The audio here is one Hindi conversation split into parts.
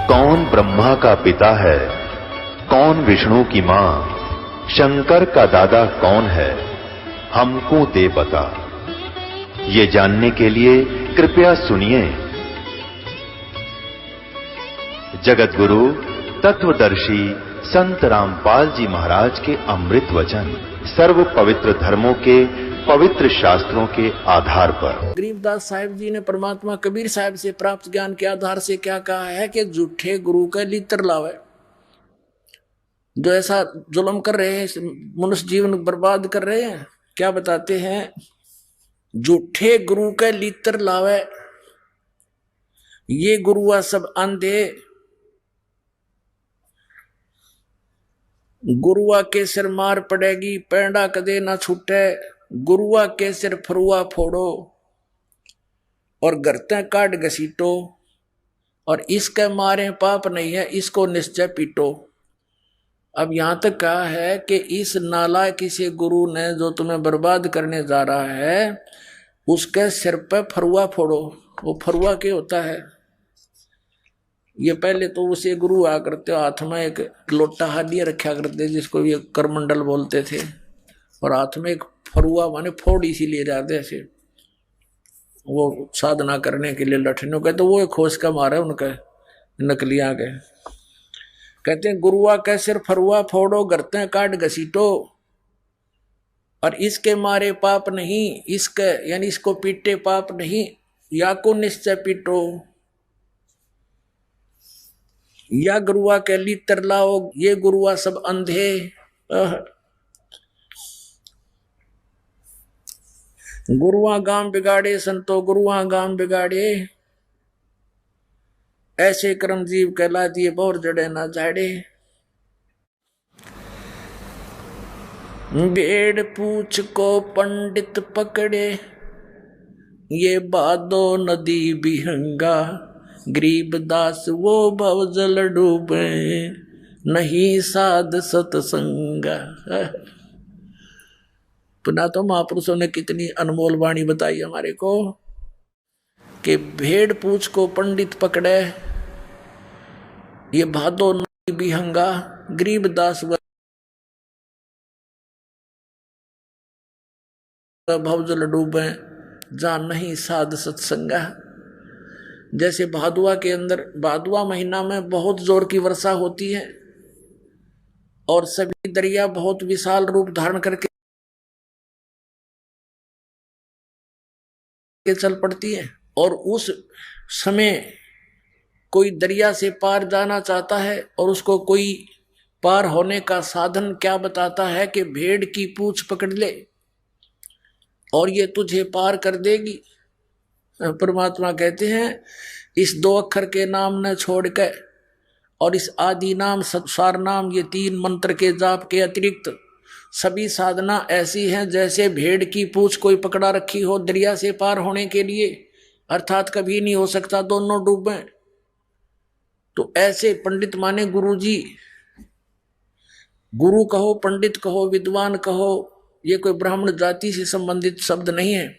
कौन ब्रह्मा का पिता है, कौन विष्णु की मां, शंकर का दादा कौन है, हमको दे बता। ये जानने के लिए कृपया सुनिए। जगत गुरु तत्वदर्शी संत रामपाल जी महाराज के अमृत वचन सर्व पवित्र धर्मों के पवित्र शास्त्रों के आधार पर। गरीबदास साहिब जी ने परमात्मा कबीर साहिब से प्राप्त ज्ञान के आधार से क्या कहा है कि झूठे गुरु का लित्र लावे। जो ऐसा जुल्म कर रहे हैं, मनुष्य जीवन बर्बाद कर रहे हैं, क्या बताते हैं? झूठे गुरु का लित्र लावे। ये गुरुआ सब अंधे, गुरुआ के सिर मार पड़ेगी, पैंडा कदे ना छूटे। गुरुआ के सिर फरुआ फोड़ो और गर्ते काट घसीटो, और इसके मारे पाप नहीं है, इसको निश्चय पीटो। अब यहां तक कहा है कि इस नालायक किसी गुरु ने जो तुम्हें बर्बाद करने जा रहा है, उसके सिर पे फरुआ फोड़ो। वो फरुआ क्या होता है? ये पहले तो उसे गुरु आ करते हाथ में एक लोटा हालिया रखा करते, जिसको ये करमंडल बोलते थे, और हाथ में एक फरुआ माने फोड़ इसीलिए जाते ऐसे, वो साधना करने के लिए लठनों के, तो वो एक खोज का मारा उनका नकलिया के। कहते हैं गुरुआ के सिर फरुआ फोड़ो, गर्ते काट घसीटो, और इसके मारे पाप नहीं, इसके यानी इसको पीटे पाप नहीं, या को निश्चय पीटो। या गुरुआ के लित्र लाओ, ये गुरुआ सब अंधे। गुरुआ गांव बिगाड़े संतो, गुरुआ गांव बिगाड़े, ऐसे कर्म जीव कहला दिए, बोर जड़े ना झाड़े। भेड़ पूछ को पंडित पकड़े, ये बादो नदी बिहंगा, गरीबदास वो भवजल डूबे, नहीं साध सतसंगा। पुनः तो महापुरुषों ने कितनी अनमोल वाणी बताई हमारे को कि भेड़ पूछ को पंडित पकड़े, ये भादो नदी बिहंगा, गरीबदास भवजल डूबे, जहां नहीं साध सत्संगा। जैसे भादुआ के अंदर, भादुआ महीना में बहुत जोर की वर्षा होती है और सभी दरिया बहुत विशाल रूप धारण करके चल पड़ती है, और उस समय कोई दरिया से पार जाना चाहता है और उसको कोई पार होने का साधन क्या बताता है कि भेड़ की पूंछ पकड़ ले और ये तुझे पार कर देगी। परमात्मा कहते हैं इस दो अक्षर के नाम न छोड़ के और इस आदि नाम सत्सार नाम, ये तीन मंत्र के जाप के अतिरिक्त सभी साधना ऐसी हैं जैसे भेड़ की पूंछ कोई पकड़ा रखी हो दरिया से पार होने के लिए, अर्थात कभी नहीं हो सकता दोनों डूबे। तो ऐसे पंडित माने गुरुजी, गुरु कहो, पंडित कहो, विद्वान कहो, ये कोई ब्राह्मण जाति से संबंधित शब्द नहीं है।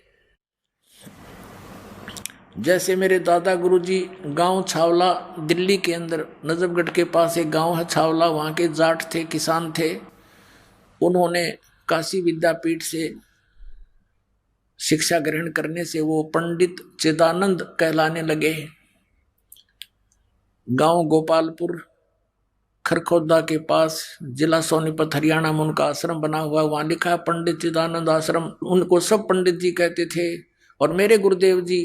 जैसे मेरे दादा गुरुजी गांव छावला, दिल्ली के अंदर नजफगढ़ के पास एक गांव है छावला, वहां के जाट थे, किसान थे। उन्होंने काशी विद्यापीठ से शिक्षा ग्रहण करने से वो पंडित चिदानंद कहलाने लगे। गांव गोपालपुर खरखोदा के पास, जिला सोनीपत, हरियाणा में उनका आश्रम बना हुआ, वहां लिखा पंडित चिदानंद आश्रम। उनको सब पंडित जी कहते थे। और मेरे गुरुदेव जी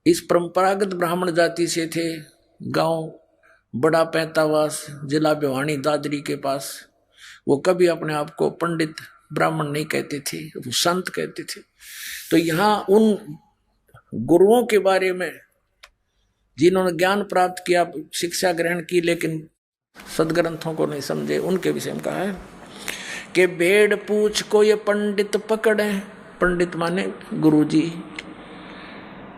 इस परंपरागत ब्राह्मण जाति से थे। गांव बड़ा पैंतावास, जिला भिवानी, दादरी के पास। वो कभी अपने आप को पंडित ब्राह्मण नहीं कहते थे, वो संत कहते थे। तो यहाँ उन गुरुओं के बारे में जिन्होंने ज्ञान प्राप्त किया, शिक्षा ग्रहण की, लेकिन सदग्रंथों को नहीं समझे, उनके विषय में कहा है कि भेड़ पूछ को ये पंडित पकड़े। पंडित माने गुरुजी।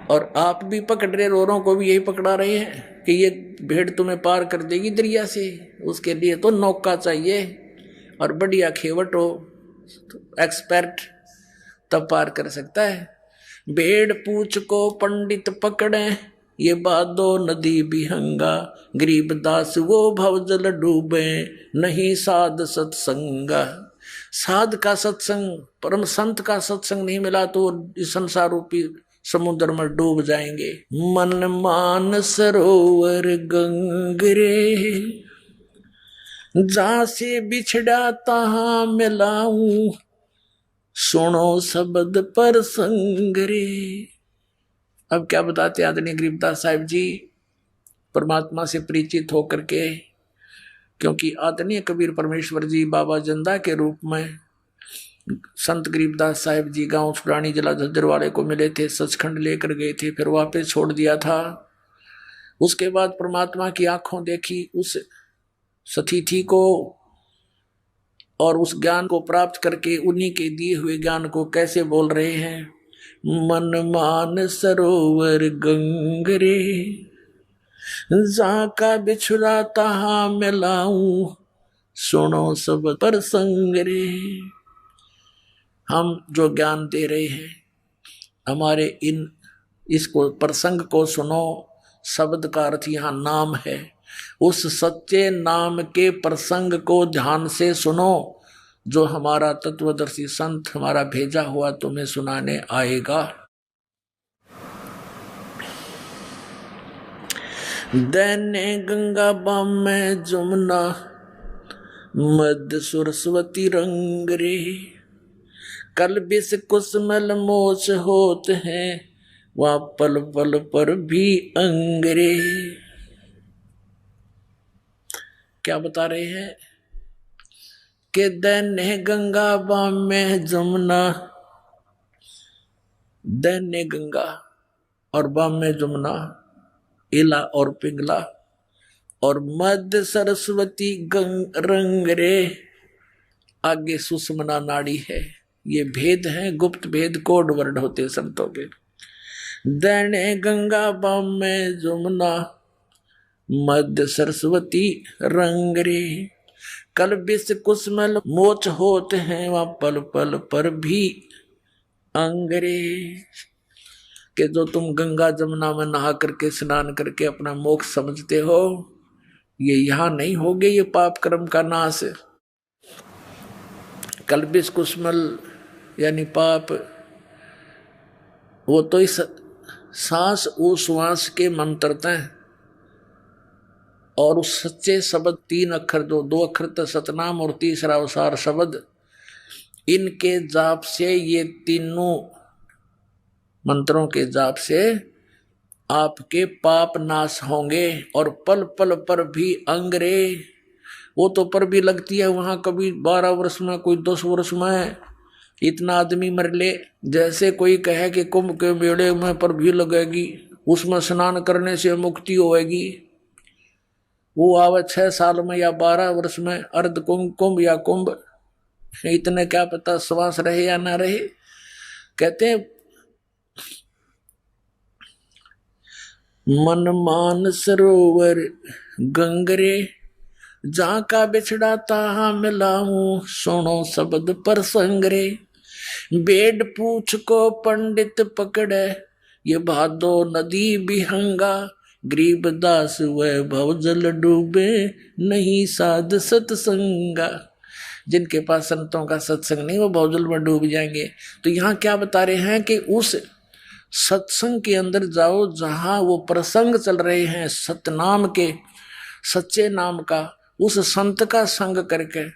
और आप भी पकड़ रहे, रोरों को भी यही पकड़ा रहे हैं कि ये भेड़ तुम्हें पार कर देगी दरिया से। उसके लिए तो नौका चाहिए और बढ़िया खेवट हो, तो एक्सपर्ट, तब पार कर सकता है। भेड़ पूछ को पंडित पकड़े, ये बादो नदी बिहंगा, गरीबदास वो भवजल डूबे, नहीं साध सत्संगा। साध का सत्संग, परम संत का सत्संग नहीं मिला तो इस संसार रूपी समुद्र में डूब जाएंगे। मन मान सरोवर गंगरे, जहां से बिछड़ा तहां मिलाऊं, सुनो शब्द पर संगरे। अब क्या बताते आदरणीय गरीबदास साहिब जी परमात्मा से परिचित होकर के, क्योंकि आदरणीय कबीर परमेश्वर जी बाबा जंदा के रूप में संत गरीबदास साहिब जी गांव छुड़ानी जिला झज्जर वाले को मिले थे, सचखंड लेकर गए थे, फिर वापस छोड़ दिया था। उसके बाद परमात्मा की आंखों देखी उस सतिथि को और उस ज्ञान को प्राप्त करके उन्हीं के दिए हुए ज्ञान को कैसे बोल रहे हैं। मन मान सरोवर गंगरे, जहां का बिछड़ा तहां मिलाऊं, सुनो सब पर संगरे। हम जो ज्ञान दे रहे हैं हमारे इसको प्रसंग को सुनो। शब्द का अर्थ यहाँ नाम है। उस सच्चे नाम के प्रसंग को ध्यान से सुनो जो हमारा तत्वदर्शी संत हमारा भेजा हुआ तुम्हें सुनाने आएगा। दैने गंगा बाम में जमुना, मध्य सरस्वती रंग रे, कल बिस कुसमल मोच होत हैं, वह पल पल पर भी अंगरे। क्या बता रहे हैं कि दैन्य गंगा बाम में जमुना, दैन्य गंगा और बाम में जमुना, इला और पिंगला, और मध्य सरस्वती रंग रे, आगे सुषमना नाड़ी है। ये भेद है, गुप्त भेद, कोड वर्ड होते संतों के। दैन्य गंगा बाम में जमुना, मध्य सरस्वती रंग रे, कल बिस कुसमल मोच होते हैं, वह पल पल पर भी अंगरे। कि जो तुम गंगा जमुना में नहा करके स्नान करके अपना मोक्ष समझते हो, ये यहाँ नहीं होगे ये पाप कर्म का नाश। कल बिस कुसमल यानी पाप, वो तो इस सांस उश्वास के मंत्रता हैं, और उस सच्चे शब्द 3 अक्षर, जो 2 अक्षर तो सतनाम और तीसरा उसार शब्द, इनके जाप से, ये तीनों मंत्रों के जाप से आपके पाप नाश होंगे। और पल पल पर भी अंगरे, वो तो पर भी लगती है वहां, कभी 12 वर्ष में, कोई 10 वर्ष में, इतना आदमी मर ले। जैसे कोई कहे कि कुंभ के मेले में पर भी लगेगी, उसमें स्नान करने से मुक्ति होएगी, वो आवे 6 साल में या 12 वर्ष में, अर्ध कुंभ या कुंभ, इतने क्या पता श्वास रहे या ना रहे। कहते मन मान सरोवर गंगरे, जहां का बिछड़ा तहां मिलाऊं, सुनो शब्द पर संगरे। बेड पूछ को पंडित पकड़े, ये भादो नदी बिहंगा, गरीबदास वह भवजल डूबे, नहीं साध सत्संगा। जिनके पास संतों का सत्संग नहीं वो भवजल में डूब जाएंगे। तो यहाँ क्या बता रहे हैं कि उस सत्संग के अंदर जाओ जहां वो प्रसंग चल रहे हैं सतनाम के, सच्चे नाम का, उस संत का संग करके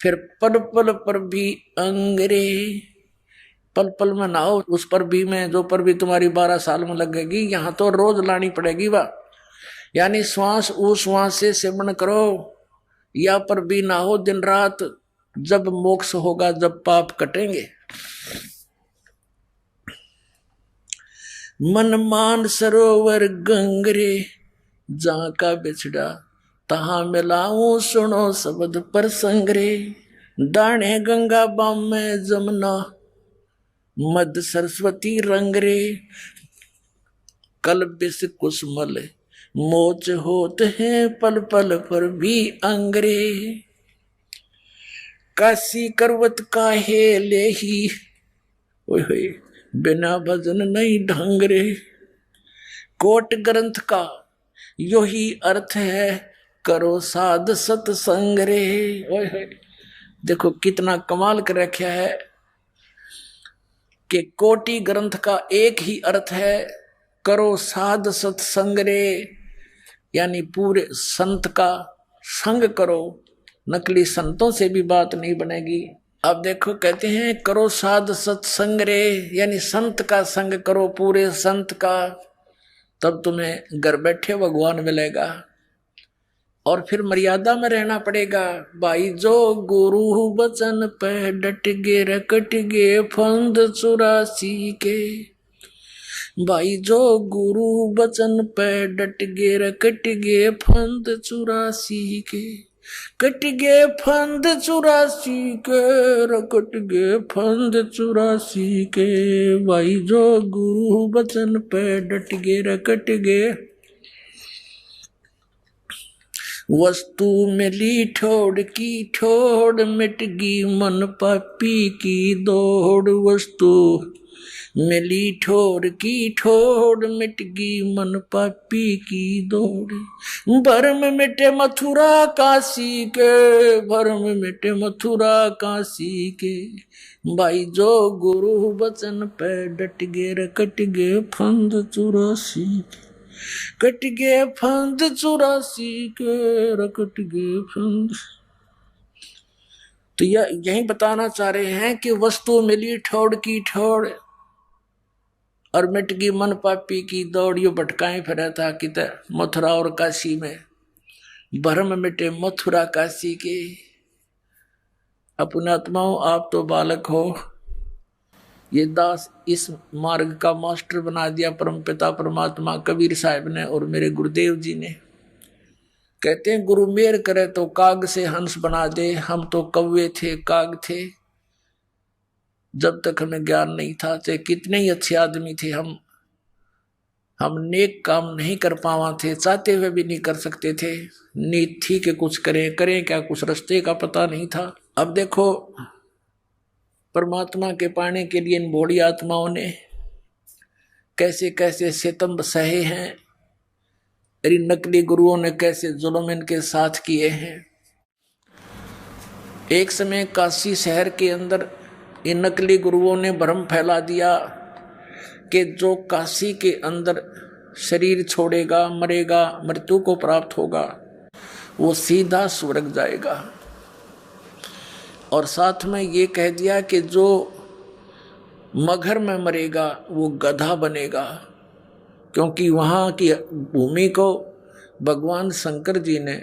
फिर पल पल पर भी अंगरे, पल पल में नाओ उस पर भी में, जो पर भी तुम्हारी 12 साल में लगेगी, यहाँ तो रोज लानी पड़ेगी वाह। यानी श्वास उश्वास से सेवन करो, या पर भी ना हो दिन रात, जब मोक्ष होगा, जब पाप कटेंगे। मन मान सरोवर गंगरे, जहां का बिछड़ा तहां मिलाऊं, सुनो शब्द पर संगरे। दाने गंगा बाम में जमुना, मध्य सरस्वती रंग रे, कल बिस कुसमल मोच होत हैं, पल पल पर भी अंगरे। काशी करवत काहे लेही, ओए होए बिना भजन नहीं ढंग रे, कोट ग्रंथ का यो ही अर्थ है, करो साध सत्संग रे। ओए होए, देखो कितना कमाल कर रखा है कि कोटि ग्रंथ का एक ही अर्थ है, करो साध सत्संग रे, यानी पूरे संत का संग करो, नकली संतों से भी बात नहीं बनेगी। अब देखो कहते हैं करो साध सत्संग रे, यानी संत का संग करो, पूरे संत का, तब तुम्हें घर बैठे भगवान मिलेगा। और फिर मर्यादा में रहना पड़ेगा। भाई जो गुरु बचन पे डट गे रकट गे फंद 84 के, भाई जो गुरु बचन पे डट गे रकट गे फंद 84 के, कट गे फंद 84 के, रकट गे फंद 84 के, भाई जो गुरु बचन पे डट गे रकट गे। वस्तु मिली ठोड़ की ठोड़, मिट गई मन पापी की दौड़, वस्तु मिली ठोड़ की ठोड़, मिट गई मन पापी की दौड़, भरम मिटे मथुरा काशी के, भरम मिटे मथुरा काशी के, भाई जो गुरु बचन पे डट गे रकट गे फंद 84 के, कट गे फंद 84 के, रकट गे फंद। तो यही बताना चाह रहे हैं कि वस्तु मिली ठोड़ की ठोड़ और मिट गई मन पापी की दौड़। यो भटकाए फिरा था कि मथुरा और काशी में, भरम मिटे मथुरा काशी के। अपने आत्माओं, आप तो बालक हो, ये दास इस मार्ग का मास्टर बना दिया परमपिता परमात्मा कबीर साहब ने और मेरे गुरुदेव जी ने। कहते हैं गुरु मेहर करे तो काग से हंस बना दे, हम तो कौवे थे काग थे, जब तक हमें ज्ञान नहीं था, चाहे कितने ही अच्छे आदमी थे हम नेक काम नहीं कर पावा थे, चाहते हुए भी नहीं कर सकते थे। नीत थी कि कुछ करें क्या, कुछ रास्ते का पता नहीं था। अब देखो परमात्मा के पाने के लिए इन भोली आत्माओं ने कैसे कैसे सितम सहे हैं, इन नकली गुरुओं ने कैसे जुल्म इनके साथ किए हैं। एक समय काशी शहर के अंदर इन नकली गुरुओं ने भ्रम फैला दिया कि जो काशी के अंदर शरीर छोड़ेगा, मरेगा, मृत्यु को प्राप्त होगा, वो सीधा स्वर्ग जाएगा। और साथ में ये कह दिया कि जो मगहर में मरेगा वो गधा बनेगा, क्योंकि वहाँ की भूमि को भगवान शंकर जी ने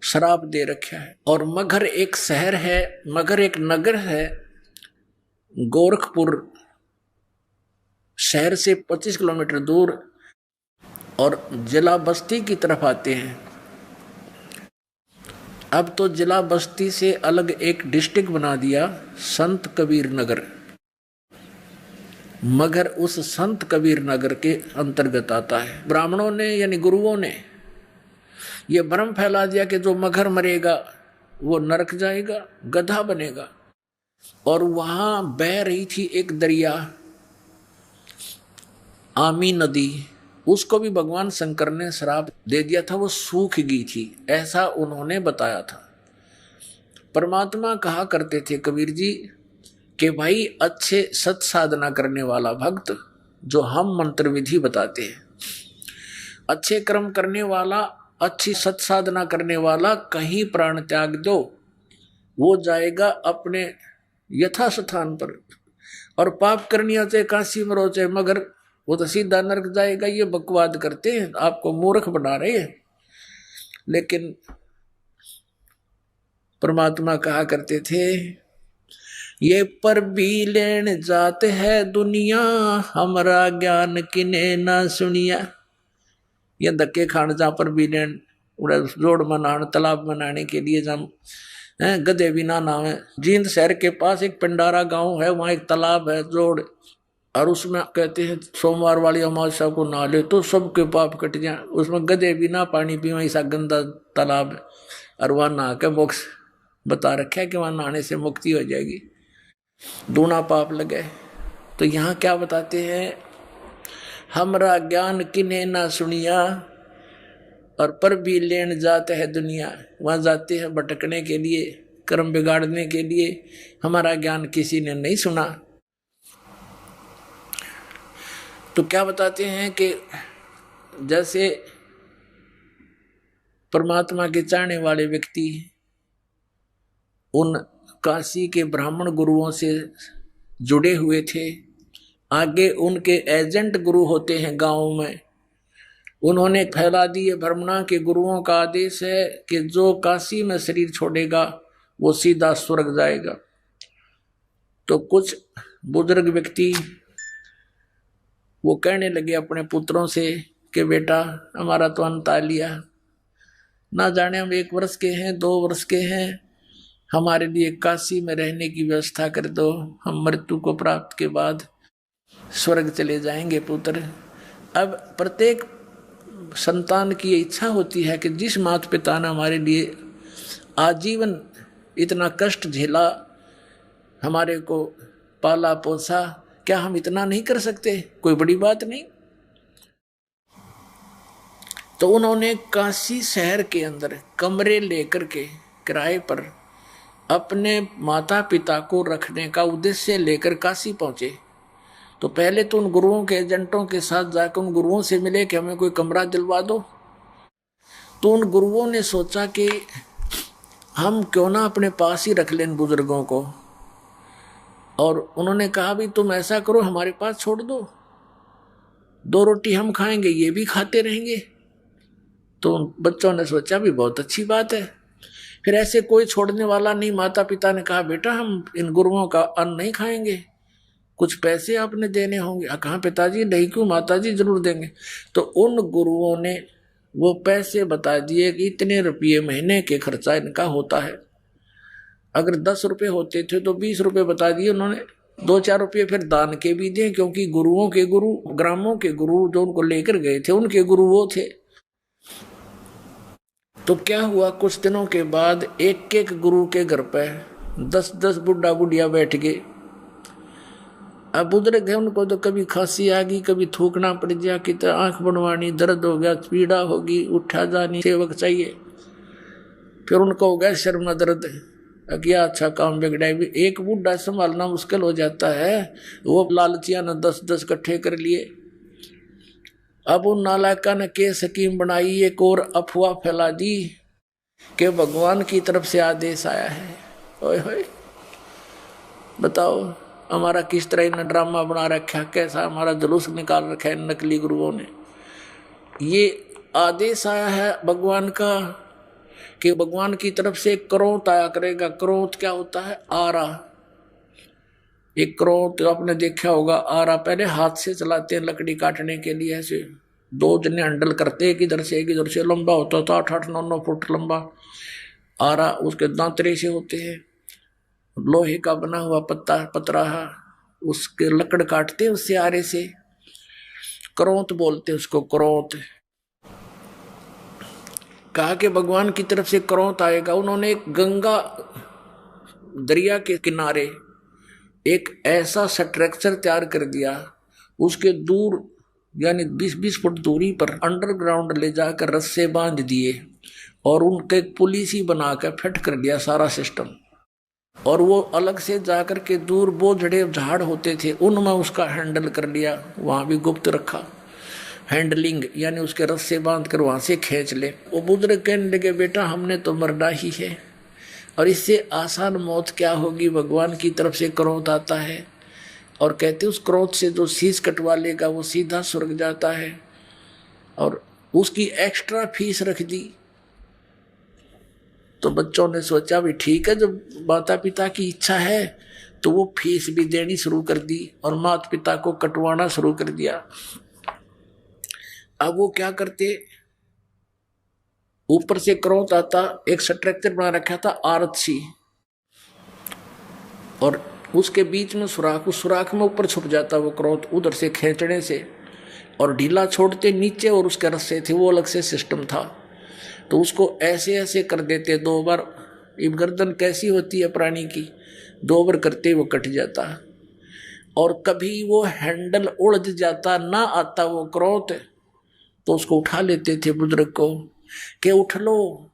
श्राप दे रखा है। और मगहर एक शहर है, मगहर एक नगर है, गोरखपुर शहर से 25 किलोमीटर दूर, और जिला बस्ती की तरफ आते हैं। अब तो जिला बस्ती से अलग एक डिस्ट्रिक्ट बना दिया, संत कबीर नगर, मगर उस संत कबीर नगर के अंतर्गत आता है। ब्राह्मणों ने यानी गुरुओं ने यह भ्रम फैला दिया कि जो मगर मरेगा वो नरक जाएगा, गधा बनेगा। और वहां बह रही थी एक दरिया, आमी नदी, उसको भी भगवान शंकर ने श्राप दे दिया था, वो सूख गई थी, ऐसा उन्होंने बताया था। परमात्मा कहा करते थे कबीर जी कि भाई अच्छे सत साधना करने वाला भक्त, जो हम मंत्र विधि बताते हैं, अच्छे कर्म करने वाला, अच्छी सत साधना करने वाला कहीं प्राण त्याग दो, वो जाएगा अपने यथा स्थान पर। और पाप करनिया चाहे काशी में रो चाहे मगर, वो तो सीधा नरक जाएगा। ये बकवाद करते हैं, आपको मूर्ख बना रहे हैं। लेकिन परमात्मा कहा करते थे, ये पर भी लेन जाते है दुनिया, हमारा ज्ञान किने ना सुनिया। ये धक्के खान जा पर भी लेन, जोड़ मनाने, तालाब बनाने के लिए जम गधे भी ना नाम है। जींद शहर के पास एक पिंडारा गांव है, वहां एक तालाब है जोड़, और उसमें कहते हैं सोमवार वाली अमावस्या को नहा ले तो सबके पाप कट जाए। उसमें गधे भी ना पानी पीवा, ऐसा गंदा तालाब है, और वहां नहा के मोक्ष बता रखा है कि वहां नहाने से मुक्ति हो जाएगी, दूना पाप लगे। तो यहाँ क्या बताते हैं हमरा ज्ञान किन्हें ना सुनिया, और पर भी लेन जाते है दुनिया। वहां जाते हैं भटकने के लिए, कर्म बिगाड़ने के लिए, हमारा ज्ञान किसी ने नहीं सुना। तो क्या बताते हैं कि जैसे परमात्मा के चाहने वाले व्यक्ति उन काशी के ब्राह्मण गुरुओं से जुड़े हुए थे, आगे उनके एजेंट गुरु होते हैं गांव में, उन्होंने फैला दिए भ्रमणा के गुरुओं का आदेश है कि जो काशी में शरीर छोड़ेगा वो सीधा स्वर्ग जाएगा। तो कुछ बुजुर्ग व्यक्ति वो कहने लगे अपने पुत्रों से कि बेटा हमारा तो अंत आ लिया, ना जाने हम 1 वर्ष के हैं 2 वर्ष के हैं, हमारे लिए काशी में रहने की व्यवस्था कर दो, हम मृत्यु को प्राप्त के बाद स्वर्ग चले जाएंगे पुत्र। अब प्रत्येक संतान की ये इच्छा होती है कि जिस माता पिता ने हमारे लिए आजीवन इतना कष्ट झेला, हमारे को पाला पोसा, क्या हम इतना नहीं कर सकते? कोई बड़ी बात नहीं। तो उन्होंने काशी शहर के अंदर कमरे लेकर के किराए पर अपने माता पिता को रखने का उद्देश्य लेकर काशी पहुंचे। तो पहले तो उन गुरुओं के एजेंटों के साथ जाकर उन गुरुओं से मिले कि हमें कोई कमरा दिलवा दो। तो उन गुरुओं ने सोचा कि हम क्यों ना अपने पास ही रख लें बुजुर्गों को, और उन्होंने कहा भी तुम ऐसा करो हमारे पास छोड़ दो, 2 रोटी हम खाएंगे ये भी खाते रहेंगे। तो बच्चों ने सोचा भी बहुत अच्छी बात है। फिर ऐसे कोई छोड़ने वाला नहीं, माता पिता ने कहा बेटा हम इन गुरुओं का अन्न नहीं खाएंगे, कुछ पैसे आपने देने होंगे। कहा पिताजी नहीं, क्यों माताजी जरूर देंगे। तो उन गुरुओं ने वो पैसे बता दिए कि इतने रुपये महीने के खर्चा इनका होता है। अगर 10 रुपये होते थे तो 20 रुपये बता दिए उन्होंने, 2-4 रुपये फिर दान के भी दिए, क्योंकि गुरुओं के गुरु, ग्रामों के गुरु जो उनको लेकर गए थे उनके गुरु वो थे। तो क्या हुआ, कुछ दिनों के बाद एक गुरु के घर पे 10-10 बुढ़ा बुढ़िया बैठ गए। अब बुजुर्ग है, उनको तो कभी खांसी आ गई, कभी थूकना पड़ गया, कितना आंख बनवानी, दर्द हो गया, पीड़ा होगी, उठा जानी, सेवक चाहिए। फिर उनको हो गया शर्म दर्द, क्या अच्छा काम बिगड़ा। एक बुढ़ा संभालना मुश्किल हो जाता है, वो लालचिया ने 10-10 इकट्ठे कर लिए। अब उन नालायका ने के स्कीम बनाई, एक और अफवाह फैला दी कि भगवान की तरफ से आदेश आया है। ओए होए, बताओ हमारा किस तरह इन्हें ड्रामा बना रखा, कैसा हमारा जुलूस निकाल रखा है नकली गुरुओं ने। ये आदेश आया है भगवान का कि भगवान की तरफ से क्रोध आया करेगा। क्रोध क्या होता है? आरा। एक क्रोध तो आपने देखा होगा, आरा पहले हाथ से चलाते हैं लकड़ी काटने के लिए, ऐसे 2 जने हैंडल करते, एक इधर से एक इधर से, लंबा होता था 8-9 फुट लंबा आरा। उसके दांतरे से होते हैं, लोहे का बना हुआ पतराहा, उसके लकड़ काटते उससे आरे से, क्रोध बोलते उसको, क्रोध। कहा कि भगवान की तरफ से क्रोध आएगा। उन्होंने एक गंगा दरिया के किनारे एक ऐसा स्ट्रक्चर तैयार कर दिया, उसके दूर यानी 20-20 फुट दूरी पर अंडरग्राउंड ले जाकर रस्से बांध दिए और उनके पुलिस ही बनाकर फिट कर दिया सारा सिस्टम। और वो अलग से जाकर के दूर बोझड़े झाड़ होते थे उनमें उसका हैंडल कर लिया, वहां भी गुप्त रखा हैंडलिंग, यानी उसके रस्से बांध कर वहां से खींच ले। वो बुजुर्ग कहने लगे बेटा हमने तो मरना ही है, और इससे आसान मौत क्या होगी। भगवान की तरफ से क्रोध आता है और कहते उस क्रोध से जो शीश कटवा लेगा वो सीधा स्वर्ग जाता है, और उसकी एक्स्ट्रा फीस रख दी। तो बच्चों ने सोचा भी ठीक है, जब माता पिता की इच्छा है तो वो फीस भी देनी शुरू कर दी और माता पिता को कटवाना शुरू कर दिया। अब वो क्या करते, ऊपर से क्रोध आता, एक स्ट्रक्चर बना रखा था आरक्षी, और उसके बीच में सुराख, उस सुराख में ऊपर छुप जाता वो क्रोध उधर से खींचने से, और ढीला छोड़ते नीचे, और उसके रस्से थे वो अलग से सिस्टम था। तो उसको ऐसे ऐसे कर देते 2 बार। गर्दन कैसी होती है प्राणी की, 2 बार करते वो कट जाता। और कभी वो हैंडल उलझ जाता, ना आता वो क्रोध, तो उसको उठा लेते थे बुजुर्ग को कि उठ लो,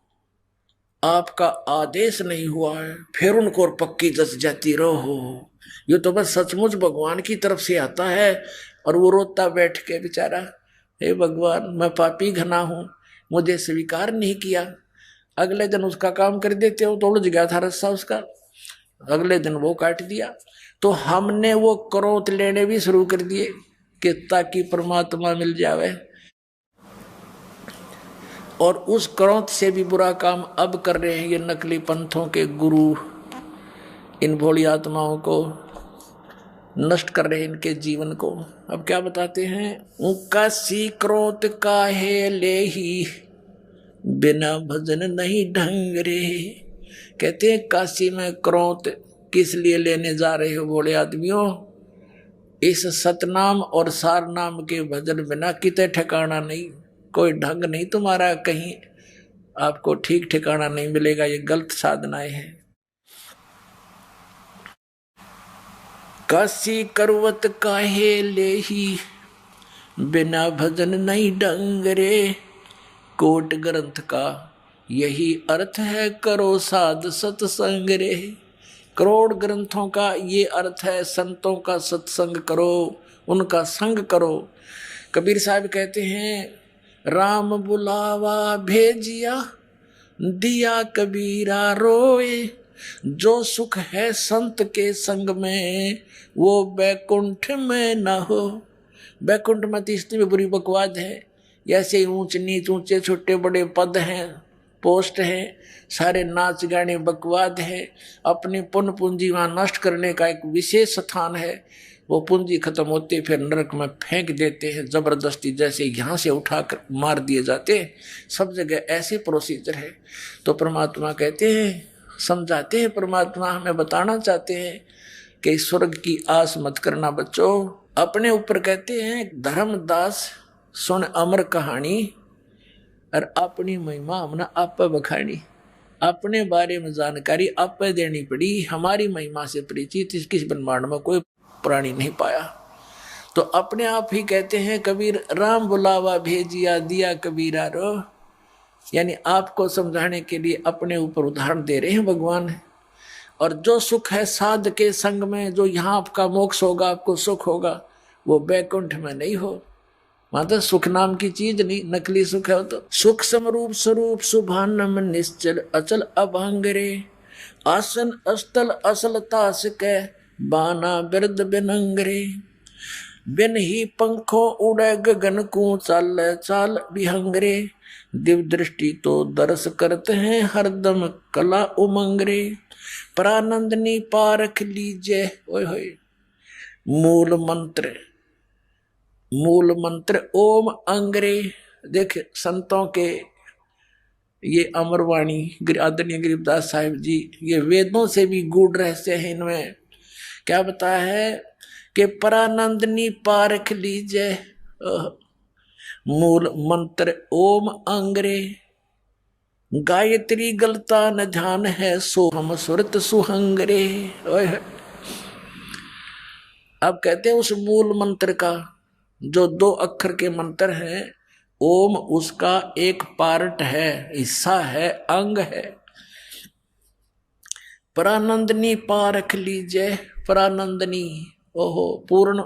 आपका आदेश नहीं हुआ है। फिर उनको और पक्की जस जाती रहो। ये तो बस सचमुच भगवान की तरफ से आता है। और वो रोता बैठ के बेचारा, हे भगवान मैं पापी घना हूं, मुझे स्वीकार नहीं किया। अगले दिन उसका काम कर देते हो, तो उलझ गया था रस्सा उसका, अगले दिन वो काट दिया। तो हमने वो क्रोध लेने भी शुरू कर दिए कि ताकि परमात्मा मिल जावे। और उस क्रोध से भी बुरा काम अब कर रहे हैं ये नकली पंथों के गुरु, इन भोली आत्माओं को नष्ट कर रहे हैं, इनके जीवन को। अब क्या बताते हैं, उनका सी क्रोध काहे ले ही, बिना भजन नहीं ढंग रे। कहते हैं काशी में क्रोध किस लिए लेने जा रहे हो भोले आदमियों, इस सतनाम और सार नाम के भजन बिना किते ठिकाना नहीं, कोई ढंग नहीं तुम्हारा, कहीं आपको ठीक ठिकाना नहीं मिलेगा, ये गलत साधनाएं हैं। काशी करवत काहे ले ही, बिना भजन नहीं ढंग रे। कोट ग्रंथ का यही अर्थ है, करो साध सत्संग रे। करोड़ ग्रंथों का ये अर्थ है, संतों का सत्संग करो, उनका संग करो। कबीर साहब कहते हैं, राम बुलावा भेजिया, दिया कबीरा रोए। जो सुख है संत के संग में, वो बैकुंठ में न हो। बैकुंठ में तो इतनी बुरी बकवाद है, ऐसे ऊंच नीच, ऊंचे छोटे बड़े पद हैं, पोस्ट हैं, सारे नाच गाने बकवाद है। अपनी पुण्य पूंजी वहां नष्ट करने का एक विशेष स्थान है। वो पूंजी खत्म होते फिर नरक में फेंक देते हैं जबरदस्ती, जैसे यहाँ से उठाकर मार दिए जाते हैं। सब जगह ऐसे प्रोसीजर है। तो परमात्मा कहते हैं, समझाते हैं, परमात्मा हमें बताना चाहते हैं कि स्वर्ग की आस मत करना बच्चों। अपने ऊपर कहते हैं, धर्मदास सुन अमर कहानी, और अपनी महिमा हमने आप बखानी। अपने बारे में जानकारी आप देनी पड़ी। हमारी महिमा से परिचित किस ब्रह्मांड में कोई प्राणी नहीं पाया। तो अपने आप ही कहते हैं कबीर, राम बुलावा भेजिया, दिया कबीरा रो। यानी आपको समझाने के लिए अपने ऊपर उदाहरण दे रहे हैं भगवान। और जो सुख है साध के संग में, जो यहाँ आपका मोक्ष होगा, आपको सुख होगा, वो बैकुंठ में नहीं हो। माता सुख नाम की चीज नहीं, नकली सुख है। तो सुख समरूप स्वरूप सुभानम निश्चल अचल अभंग रे। आसन अस्तल असल तास के, बाना बिरद बिनंगरे। बिन ही पंखों उड़े गगन को, चाल चाल विहंगरे। दिव्य दृष्टि तो दर्श करते हैं, हरदम कला उमंगरे। परानंदनी पारख लीजे। ओए होए, मूल मंत्र ओम अंगरे। देख संतों के ये अमरवाणी आदरणीय गरीबदास साहिब जी, ये वेदों से भी गूढ़ रहस्य है। इनमें क्या बताया है कि परानंदनी पारख लीजे, मूल मंत्र ओम अंगरे। गायत्री गलता न ध्यान है, सोहम सुरत सुहंगरे। अब कहते हैं उस मूल मंत्र का, जो 2 अक्षर के मंत्र हैं, ओम उसका एक पार्ट है, हिस्सा है, अंग है। परानंदनी पारख लीजिए। परानंदनी, ओहो, पूर्ण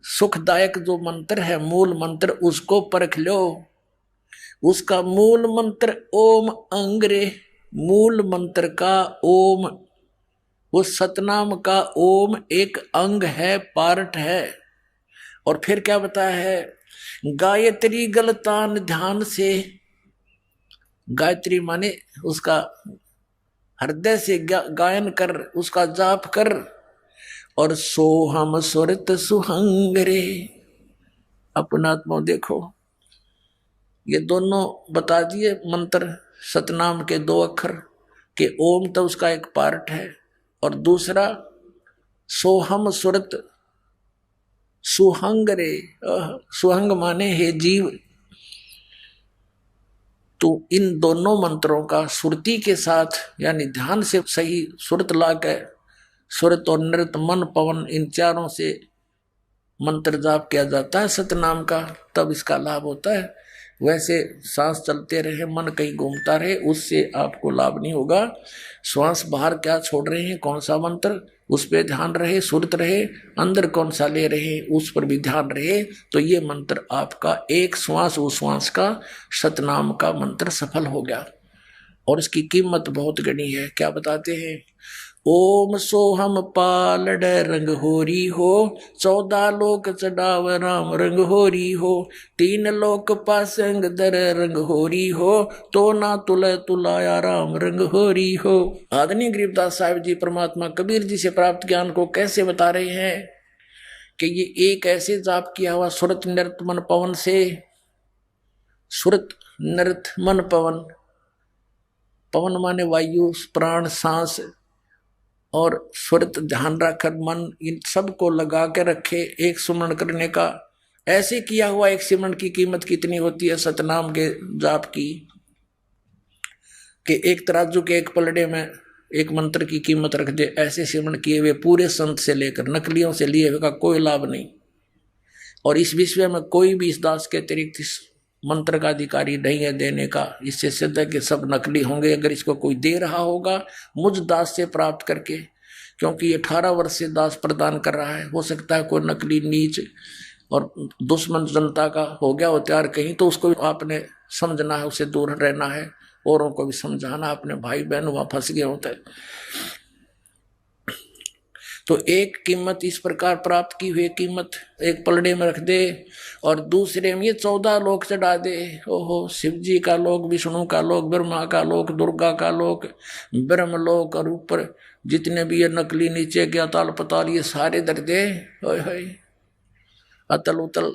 सुखदायक जो मंत्र है, मूल मंत्र, उसको परख लो। उसका मूल मंत्र ओम अंगरे। मूल मंत्र का ओम, उस सतनाम का ओम एक अंग है, पार्ट है। और फिर क्या बताया है, गायत्री गलतान ध्यान से। गायत्री माने उसका हृदय से गायन कर, उसका जाप कर। और सोहम सुरत सुहंगरे, अपना आत्मा देखो। ये दोनों बता दिए मंत्र, सतनाम के 2 अक्षर के ओम तो उसका एक पार्ट है, और दूसरा सोहम सुरत सुहंगरे। सुहंग माने हे जीव। तो इन दोनों मंत्रों का सुरती के साथ, यानी ध्यान से सही सुरत ला के सुरत और नृत मन पवन इन चारों से मंत्र जाप किया जाता है सतनाम का, तब इसका लाभ होता है। वैसे सांस चलते रहे, मन कहीं घूमता रहे, उससे आपको लाभ नहीं होगा। श्वास बाहर क्या छोड़ रहे हैं, कौन सा मंत्र, उस पर ध्यान रहे, सुरत रहे, अंदर कौन सा ले रहे उस पर भी ध्यान रहे, तो ये मंत्र आपका एक श्वास उस श्वास का सतनाम का मंत्र सफल हो गया। और इसकी कीमत बहुत गणी है। क्या बताते हैं, ओम सोहम पालड रंग होरी हो, 14 लोक चढ़ाव राम रंग होरी हो, 3 लोक पासंग दर रंग होरी हो, तो ना तुल तुलाया राम रंग होरी हो। आदरणीय गरीबदास साहिब जी परमात्मा कबीर जी से प्राप्त ज्ञान को कैसे बता रहे हैं कि ये एक ऐसे जाप किया हुआ सुरत नृत मन पवन से, सुरत नृत मन पवन, पवन माने वायु, प्राण, सांस, और सुरत ध्यान रखकर मन इन सब को लगा के रखे एक सुमरण करने का। ऐसे किया हुआ एक सिमरण की कीमत कितनी होती है सतनाम के जाप की, कि एक तराजू के एक पलड़े में एक मंत्र की कीमत रख दे। ऐसे सिमरण किए हुए पूरे संत से लेकर नकलियों से लिए हुए का कोई लाभ नहीं। और इस विश्व में कोई भी इस दास के अतिरिक्त इस मंत्र का अधिकारी नहीं है देने का। इससे सिद्ध है कि सब नकली होंगे। अगर इसको कोई दे रहा होगा मुझ दास से प्राप्त करके, क्योंकि 18 वर्ष से दास प्रदान कर रहा है, हो सकता है कोई नकली नीच और दुश्मन जनता का हो गया हो तैयार कहीं, तो उसको आपने समझना है, उसे दूर रहना है, औरों को भी समझाना, अपने भाई बहन वहां फंस गए होते हैं। तो एक कीमत इस प्रकार प्राप्त की हुई कीमत एक पलड़े में रख दे और दूसरे में ये 14 लोक चढ़ा दे। ओहो, शिव जी का लोक, विष्णु का लोक, ब्रह्मा का लोक, दुर्गा का लोक, ब्रह्म लोक, और ऊपर जितने भी ये नकली नीचे के अताल पताल ये सारे दर दे। अतल उतल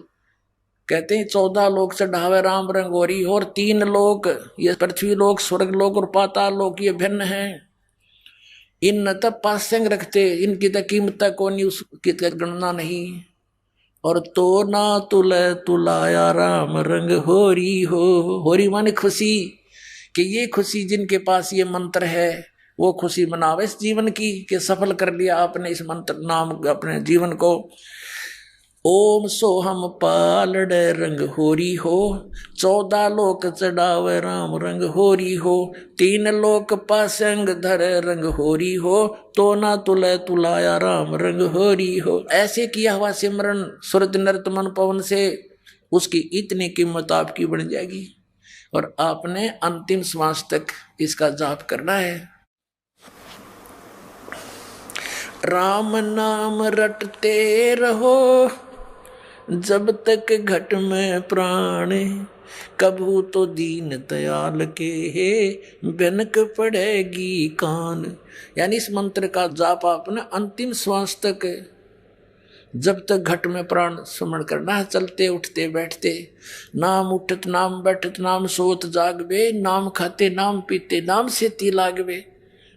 कहते हैं 14 लोक चढ़ावे राम रंगोरी, और 3 लोक ये पृथ्वी लोक, स्वर्ग लोक और पाताल लोक ये भिन्न है। इन न तब पासंग रखते, इनकी तो कीमत को नहीं, उसकी गणना नहीं। और तो ना तुले तुलाया राम रंग होरी हो, होरी माने खुशी, कि ये खुशी जिनके पास ये मंत्र है वो खुशी मनावे इस जीवन की, कि सफल कर लिया आपने इस मंत्र नाम अपने जीवन को। ओम सोहम पालड़ रंग होरी हो, 14 लोक चढ़ावे राम रंग होरी हो, 3 लोक पासंग धर रंग होरी हो, तो ना तुले तुलाया राम रंग होरी हो। ऐसे किया हुआ सिमरन सुरत नृत मन पवन से उसकी इतनी कीमत आपकी बढ़ जाएगी। और आपने अंतिम श्वास तक इसका जाप करना है। राम नाम रटते रहो जब तक घट में प्राण, कभू तो दीन दयाल के बनक पड़ेगी कान। यानी इस मंत्र का जाप आपने अंतिम श्वास तक, जब तक घट में प्राण स्मरण करना है, चलते उठते बैठते, नाम उठत नाम बैठत नाम सोत जागवे, नाम खाते नाम पीते नाम से ती लागवे।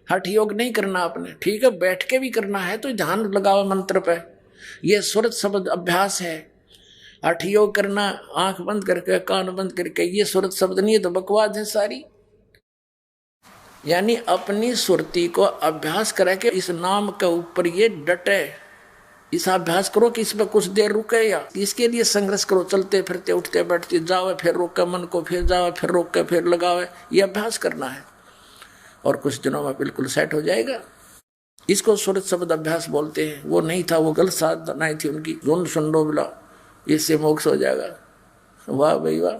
हठ योग नहीं करना आपने, ठीक है, बैठ के भी करना है तो ध्यान लगाओ मंत्र पे। ये सुरत शब्द अभ्यास है। हठ योग करना आंख बंद करके कान बंद करके, ये सुरत शब्द नहीं है तो बकवास है सारी। यानी अपनी सुरती को अभ्यास करा के इस नाम के ऊपर ये डटे, इस अभ्यास करो कि इसमें कुछ देर रुके, या इसके लिए संघर्ष करो, चलते फिरते उठते बैठते जाओ, फिर रोके मन को, फिर जाओ, फिर रोक के फिर लगाओ, ये अभ्यास करना है और कुछ दिनों में बिल्कुल सेट हो जाएगा। इसको सुरत शब्द अभ्यास बोलते हैं। वो नहीं था, वो गलत साधना थी उनकी। जोन सुन लो बिला, इससे मोक्ष हो जाएगा। वाह भाई वाह,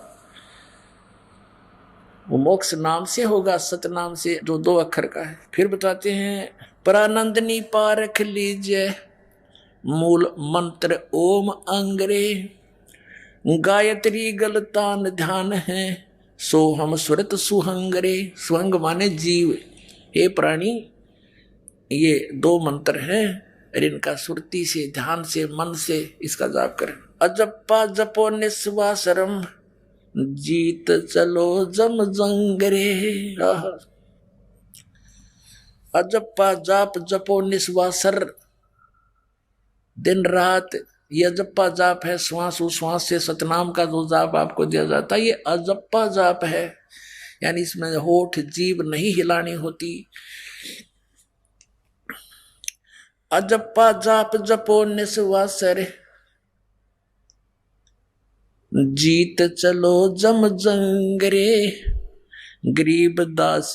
वो मोक्ष नाम से होगा, सतनाम से, जो 2 अक्षर का है। फिर बताते हैं, परानंदनी पारख लीजिए मूल मंत्र ओम अंग्रे, गायत्री गलतान ध्यान है, सो हम सुरत सुहंगरे। सुहंग माने जीव। हे प्राणी, ये 2 मंत्र हैं और इनका सुरती से, ध्यान से, मन से इसका जाप करें। अजप्पा जपो निस्वासरम, जीत चलो जम जंगरे। अजप्पा जाप जपो निस्वासर, दिन रात ये अजप्पा जाप है। श्वास उश्वास से सतनाम का जो जाप आपको दिया जाता है ये अजप्पा जाप है। यानी इसमें होठ जीभ नहीं हिलानी होती। अजप्पा जाप जपो निस्वासर, जीत चलो जम जंगरे, गरीब दास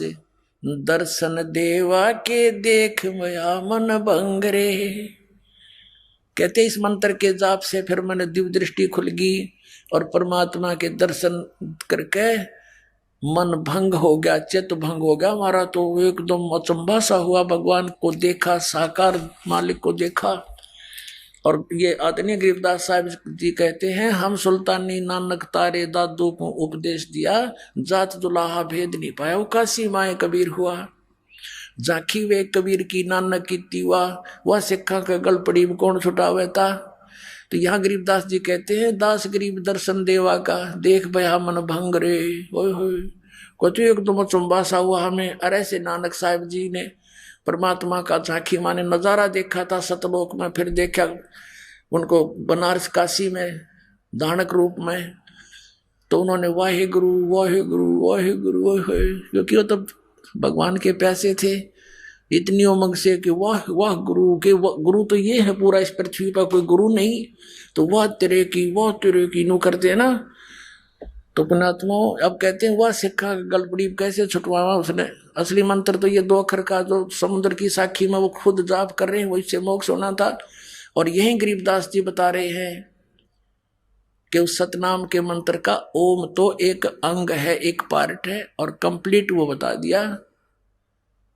दर्शन देवा के देख मया मन भंगरे। कहते इस मंत्र के जाप से फिर मन दिव्य दृष्टि खुल गई और परमात्मा के दर्शन करके मन भंग हो गया, चित्त भंग हो गया हमारा। तो एकदम अचंभा सा हुआ, भगवान को देखा, साकार मालिक को देखा। और ये आदरणीय गरीबदास साहब जी कहते हैं, हम सुल्तानी नानक तारे दादू को उपदेश दिया, जात दुलाहा भेद नहीं पाया, वो काशी माए कबीर हुआ। झांकी वे कबीर की नानक की तीवा, वह सिक्खा का गल पड़ी कौन छुटावे था। तो यहाँ गरीबदास जी कहते हैं, दास गरीब दर्शन देवा का, देख भया मन भंग रे। होय होय, को तो एकदम चुंबा सा हुआ हमें। अरे से नानक साहब जी ने परमात्मा का झांकी माने नजारा देखा था सतलोक में, फिर देखा उनको बनारस काशी में दानक रूप में। तो उन्होंने वाहे गुरु वाहे गुरु वाहे गुरु वाहे, क्योंकि वो तब भगवान के प्यासे थे इतनी उमंग से कि वाह वाह गुरु के, गुरु तो ये है पूरा इस पृथ्वी पर, कोई गुरु नहीं। तो वाह तेरे की नू करते हैं ना। तो पुणात्मा अब कहते हैं वह सिक्खा गलपड़ी कैसे छुटवावा उसने। असली मंत्र तो ये 2 अक्षर का जो समुद्र की साखी में वो खुद जाप कर रहे हैं, वो इससे मोक्ष होना था। और यही गरीबदास जी बता रहे हैं कि उस सतनाम के मंत्र का ओम तो एक अंग है, एक पार्ट है, और कंप्लीट वो बता दिया।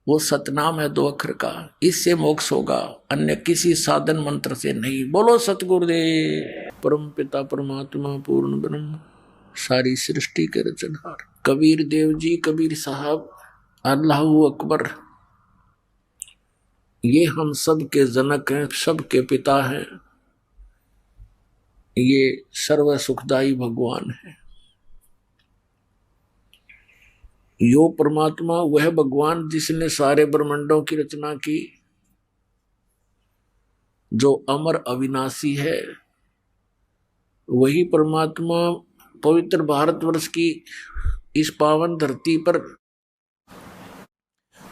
वो सतनाम है 2 अक्षर का, इससे मोक्ष होगा, अन्य किसी साधन मंत्र से नहीं। बोलो सतगुरुदेव। परम पिता परमात्मा पूर्ण ब्रह्म सारी सृष्टि के रचनहार कबीर देव जी, कबीर साहब, अल्लाहू अकबर, ये हम सब के जनक हैं, सब के पिता हैं। ये सर्व सुखदाई भगवान है। यो परमात्मा वह भगवान जिसने सारे ब्रह्मांडों की रचना की, जो अमर अविनाशी है। वही परमात्मा पवित्र भारतवर्ष की इस पावन धरती पर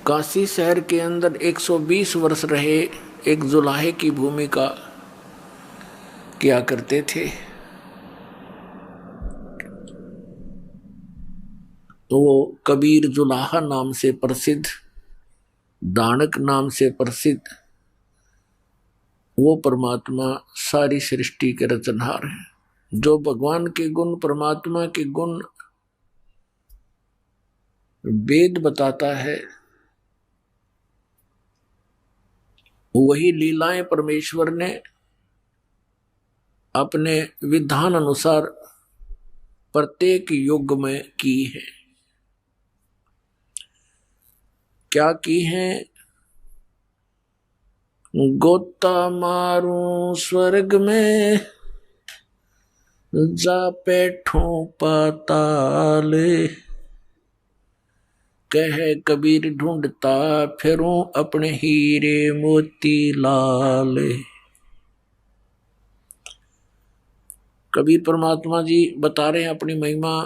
काशी शहर के अंदर 120 वर्ष रहे, एक जुलाहे की भूमिका किया करते थे। तो वो कबीर जुलाहा नाम से प्रसिद्ध, दानक नाम से प्रसिद्ध वो परमात्मा सारी सृष्टि के रचनहार है। जो भगवान के गुण, परमात्मा के गुण वेद बताता है, वही लीलाएं परमेश्वर ने अपने विधान अनुसार प्रत्येक युग में की है। क्या की है? गोता मारूं स्वर्ग में, जा बैठूं पाताल, कह कबीर ढूंढता फिरूं अपने हीरे मोती लाल। कबीर परमात्मा जी बता रहे हैं अपनी महिमा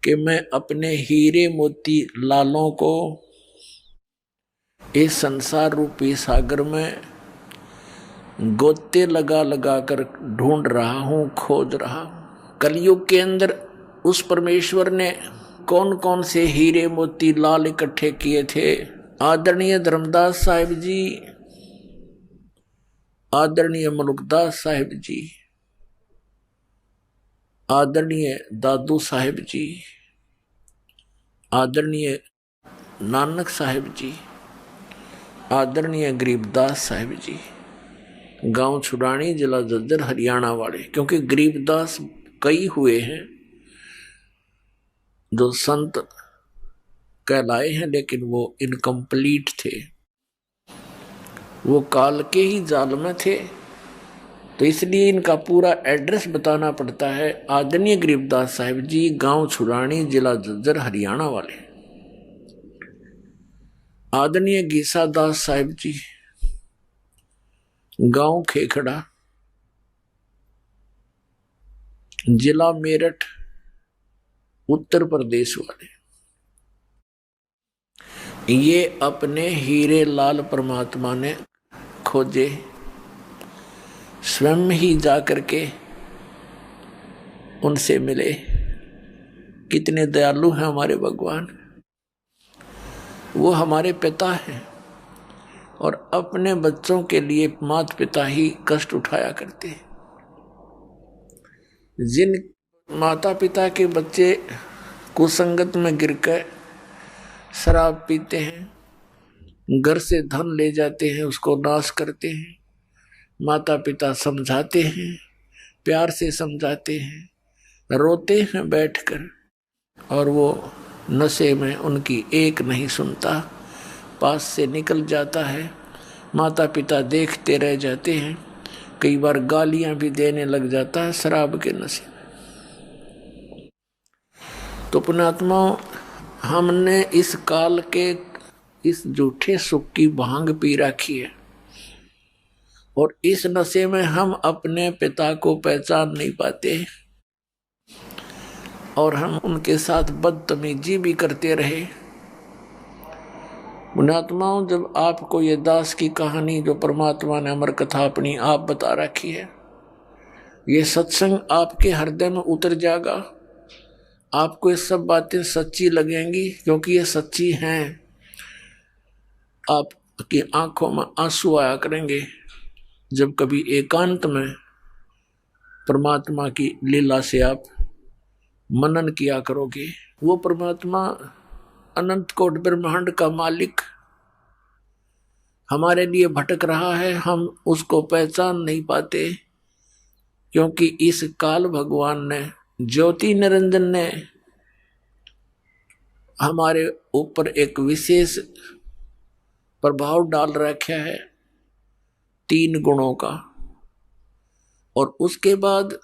कि मैं अपने हीरे मोती लालों को इस संसार रूपी सागर में गोते लगा लगा कर ढूंढ रहा हूं, खोज रहा हूं। कलयुग के अंदर उस परमेश्वर ने कौन कौन से हीरे मोती लाल इकट्ठे किए थे? आदरणीय धर्मदास साहिब जी, आदरणीय मलुकदास साहिब जी, आदरणीय दादू साहिब जी, आदरणीय नानक साहिब जी, आदरणीय गरीबदास साहिब जी, गांव छुड़ानी, जिला झज्जर, हरियाणा वाले। क्योंकि गरीबदास कई हुए हैं जो संत कहलाए हैं, लेकिन वो इनकम्प्लीट थे, वो काल के ही जाल में थे। तो इसलिए इनका पूरा एड्रेस बताना पड़ता है। आदरणीय गरीबदास साहिब जी, गांव छुड़ानी, जिला झज्जर, हरियाणा वाले। आदरणीय गीसा दास साहिब जी, गांव खेखड़ा, जिला मेरठ, उत्तर प्रदेश वाले। ये अपने हीरे लाल परमात्मा ने खोजे, स्वयं ही जाकर के उनसे मिले। कितने दयालु हैं हमारे भगवान। वो हमारे पिता हैं और अपने बच्चों के लिए माता पिता ही कष्ट उठाया करते हैं। जिन माता पिता के बच्चे कुसंगत में गिरकर शराब पीते हैं, घर से धन ले जाते हैं, उसको नाश करते हैं, माता पिता समझाते हैं, प्यार से समझाते हैं, रोते हैं बैठकर, और वो नशे में उनकी एक नहीं सुनता, पास से निकल जाता है। माता पिता देखते रह जाते हैं, कई बार गालियां भी देने लग जाता है शराब के नशे में। तो पुण्यात्मा, हमने इस काल के इस झूठे सुख की भांग पी रखी है और इस नशे में हम अपने पिता को पहचान नहीं पाते और हम उनके साथ बदतमीजी भी करते रहे। पुण्यात्माओं, जब आपको ये दास की कहानी जो परमात्मा ने अमर कथा अपनी आप बता रखी है, ये सत्संग आपके हृदय में उतर जाएगा, आपको ये सब बातें सच्ची लगेंगी, क्योंकि ये सच्ची हैं। आपकी आंखों में आंसू आया करेंगे जब कभी एकांत में परमात्मा की लीला से आप मनन किया करोगे। वो परमात्मा अनंत कोट ब्रह्मांड का मालिक हमारे लिए भटक रहा है, हम उसको पहचान नहीं पाते, क्योंकि इस काल भगवान ने, ज्योति निरंजन ने हमारे ऊपर एक विशेष प्रभाव डाल रखा है 3 गुणों का, और उसके बाद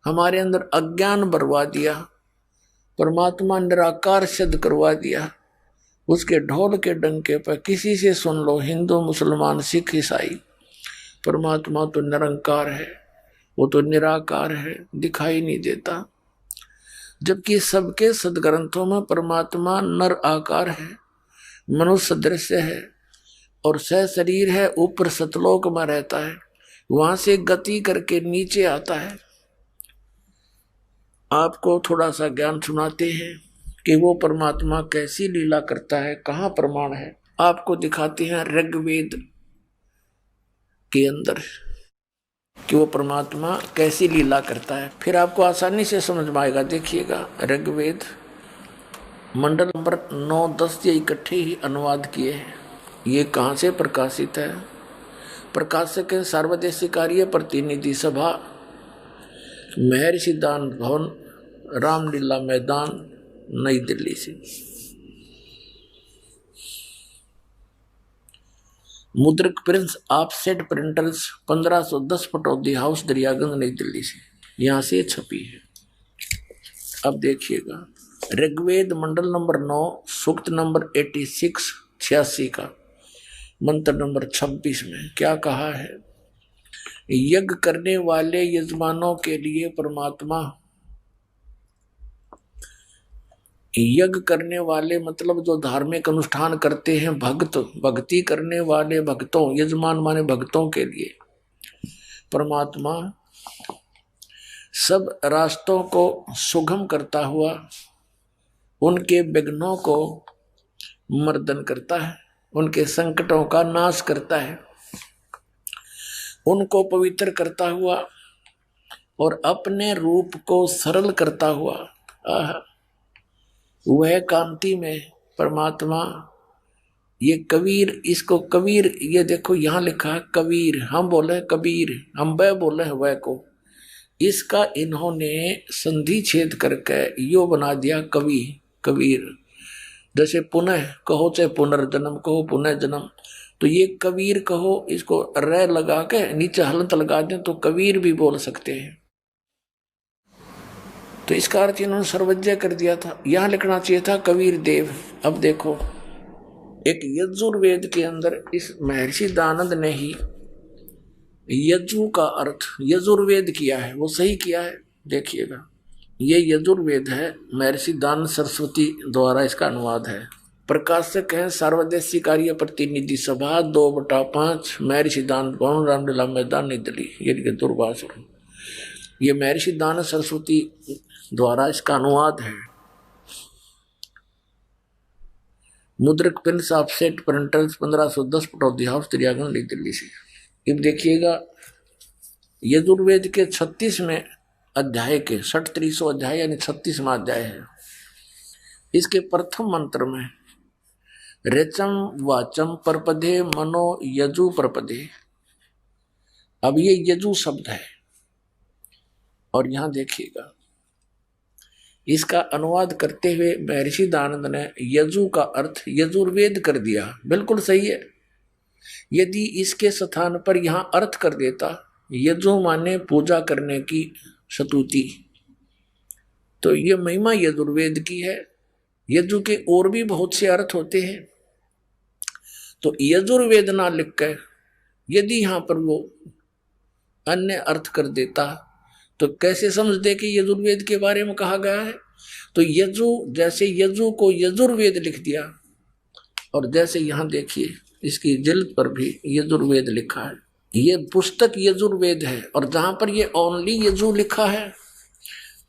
हमारे अंदर अज्ञान बरवा दिया, परमात्मा निराकार सिद्ध करवा दिया। उसके ढोल के डंके पर किसी से सुन लो, हिंदू मुसलमान सिख ईसाई, परमात्मा तो निरंकार है, वो तो निराकार है, दिखाई नहीं देता। जबकि सबके सदग्रंथों में परमात्मा नर आकार है, मनुष्य दृश्य है और सह शरीर है, ऊपर सतलोक में रहता है, वहां से गति करके नीचे आता है। आपको थोड़ा सा ज्ञान सुनाते हैं कि वो परमात्मा कैसी लीला करता है, कहाँ प्रमाण है। आपको दिखाते हैं ऋग्वेद के अंदर कि वो परमात्मा कैसी लीला करता है, फिर आपको आसानी से समझ में आएगा। देखिएगा, ऋग्वेद मंडल नंबर 9, 10 ये इकट्ठे ही अनुवाद किए हैं। ये कहाँ से प्रकाशित है? प्रकाशक है सर्वदेशी कार्य प्रतिनिधि सभा, महर्षि दान भवन, रामलीला मैदान, नई दिल्ली से। मुद्रक Prince offset printers 1510 Pataudi house, Daryaganj, नई दिल्ली से, यहाँ से छपी है। अब देखिएगा, ऋग्वेद मंडल नंबर 9, सूक्त नंबर 86 का मंत्र नंबर 26 में क्या कहा है? यज्ञ करने वाले यजमानों के लिए परमात्मा, यज्ञ करने वाले मतलब जो धार्मिक अनुष्ठान करते हैं, भक्त, भक्ति करने वाले भक्तों, यजमान माने भक्तों के लिए परमात्मा सब रास्तों को सुगम करता हुआ उनके विघ्नों को मर्दन करता है, उनके संकटों का नाश करता है, उनको पवित्र करता हुआ और अपने रूप को सरल करता हुआ वह कांति में परमात्मा, ये कबीर, इसको कबीर, ये देखो यहाँ लिखा है कबीर, हम बोले कबीर, हम वह बोले हैं वह को, इसका इन्होंने संधि छेद करके यो बना दिया कवि, कबीर। जैसे पुनः कहो चाहे पुनर्जन्म कहो, पुनः जन्म, तो ये कबीर कहो, इसको रे लगा के नीचे हलंत लगा दें तो कबीर भी बोल सकते हैं। तो इसका अर्थ इन्होंने सर्वज्ञ कर दिया था, यहां लिखना चाहिए था कबीर देव। अब देखो, एक यजुर्वेद के अंदर इस महर्षि दानंद ने ही यजु का अर्थ यजुर्वेद किया है, वो सही किया है। देखिएगा, ये यजुर्वेद है, महर्षि दानंद सरस्वती द्वारा इसका अनुवाद है। प्रकाशक हैं सर्वदेशी कार्य प्रतिनिधि सभा 2/5 महर्षि दान भवन रामलीला मैदान नई दिल्ली। ये दूरभाष, ये महर्षि दान सरस्वती द्वारा इसका अनुवाद है। मुद्रक Prince offset printers 1510 Pataudi house Daryaganj नई दिल्ली से। अब देखिएगा यजुर्वेद के 36वें अध्याय के 63वां अध्याय यानी 36वां अध्याय है। इसके प्रथम मंत्र में रेचम वाचम परपदे मनो यजु परपदे। अब ये यजु शब्द है और यहां देखिएगा इसका अनुवाद करते हुए महर्षि दयानंद ने यजु का अर्थ यजुर्वेद कर दिया। बिल्कुल सही है। यदि इसके स्थान पर यहां अर्थ कर देता यजु माने पूजा करने की स्तुति, तो ये महिमा यजुर्वेद की है। यजु के और भी बहुत से अर्थ होते हैं, तो यजुर्वेद ना लिख कर यदि यहां पर वो अन्य अर्थ कर देता तो कैसे समझ दे कि यजुर्वेद के बारे में कहा गया है। तो यजु, जैसे यजु को यजुर्वेद लिख दिया, और जैसे यहां देखिए इसकी जिल्द पर भी यजुर्वेद लिखा है। ये पुस्तक यजुर्वेद है, और जहां पर ये ओनली यजु लिखा है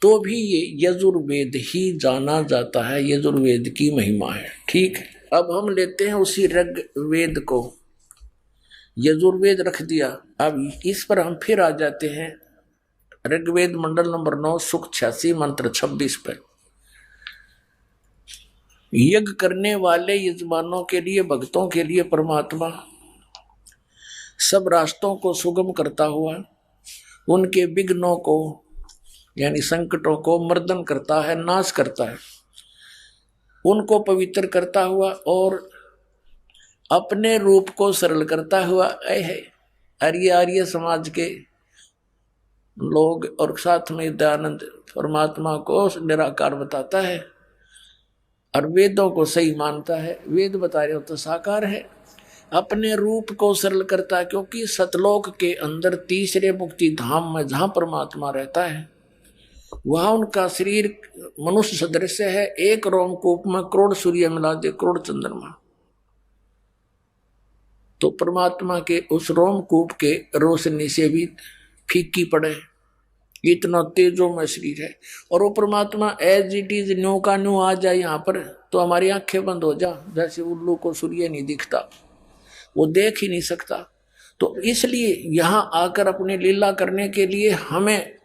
तो भी ये यजुर्वेद ही जाना जाता है, यजुर्वेद की महिमा है। ठीक है, अब हम लेते हैं उसी ऋग्वेद को, यजुर्वेद रख दिया। अब इस पर हम फिर आ जाते हैं ऋग्वेद मंडल नंबर 9 सुक्त 86 मंत्र 26 पर। यज्ञ करने वाले यजमानों के लिए, भक्तों के लिए परमात्मा सब रास्तों को सुगम करता हुआ उनके विघ्नों को यानी संकटों को मर्दन करता है, नाश करता है, उनको पवित्र करता हुआ और अपने रूप को सरल करता हुआ आर्य समाज के लोग और साथ में दयानंद परमात्मा को निराकार बताता है और वेदों को सही मानता है। वेद बता रहे हो तो साकार है। अपने रूप को सरल करता है, क्योंकि सतलोक के अंदर तीसरे मुक्ति धाम में जहां परमात्मा रहता है वहां उनका शरीर मनुष्य सदृश है। एक रोमकूप में करोड़ सूर्य मिला दे, करोड़ चंद्रमा, तो परमात्मा के उस रोमकूप के रोशनी से भी फीकी पड़े, इतना तेजो में शरीर है। और वो परमात्मा एज इट इज न्यू का न्यू आ जाए यहाँ पर तो हमारी आंखें बंद हो जा, जैसे उल्लू को सूर्य नहीं दिखता, वो देख ही नहीं सकता। तो इसलिए यहाँ आकर अपनी लीला करने के लिए, हमें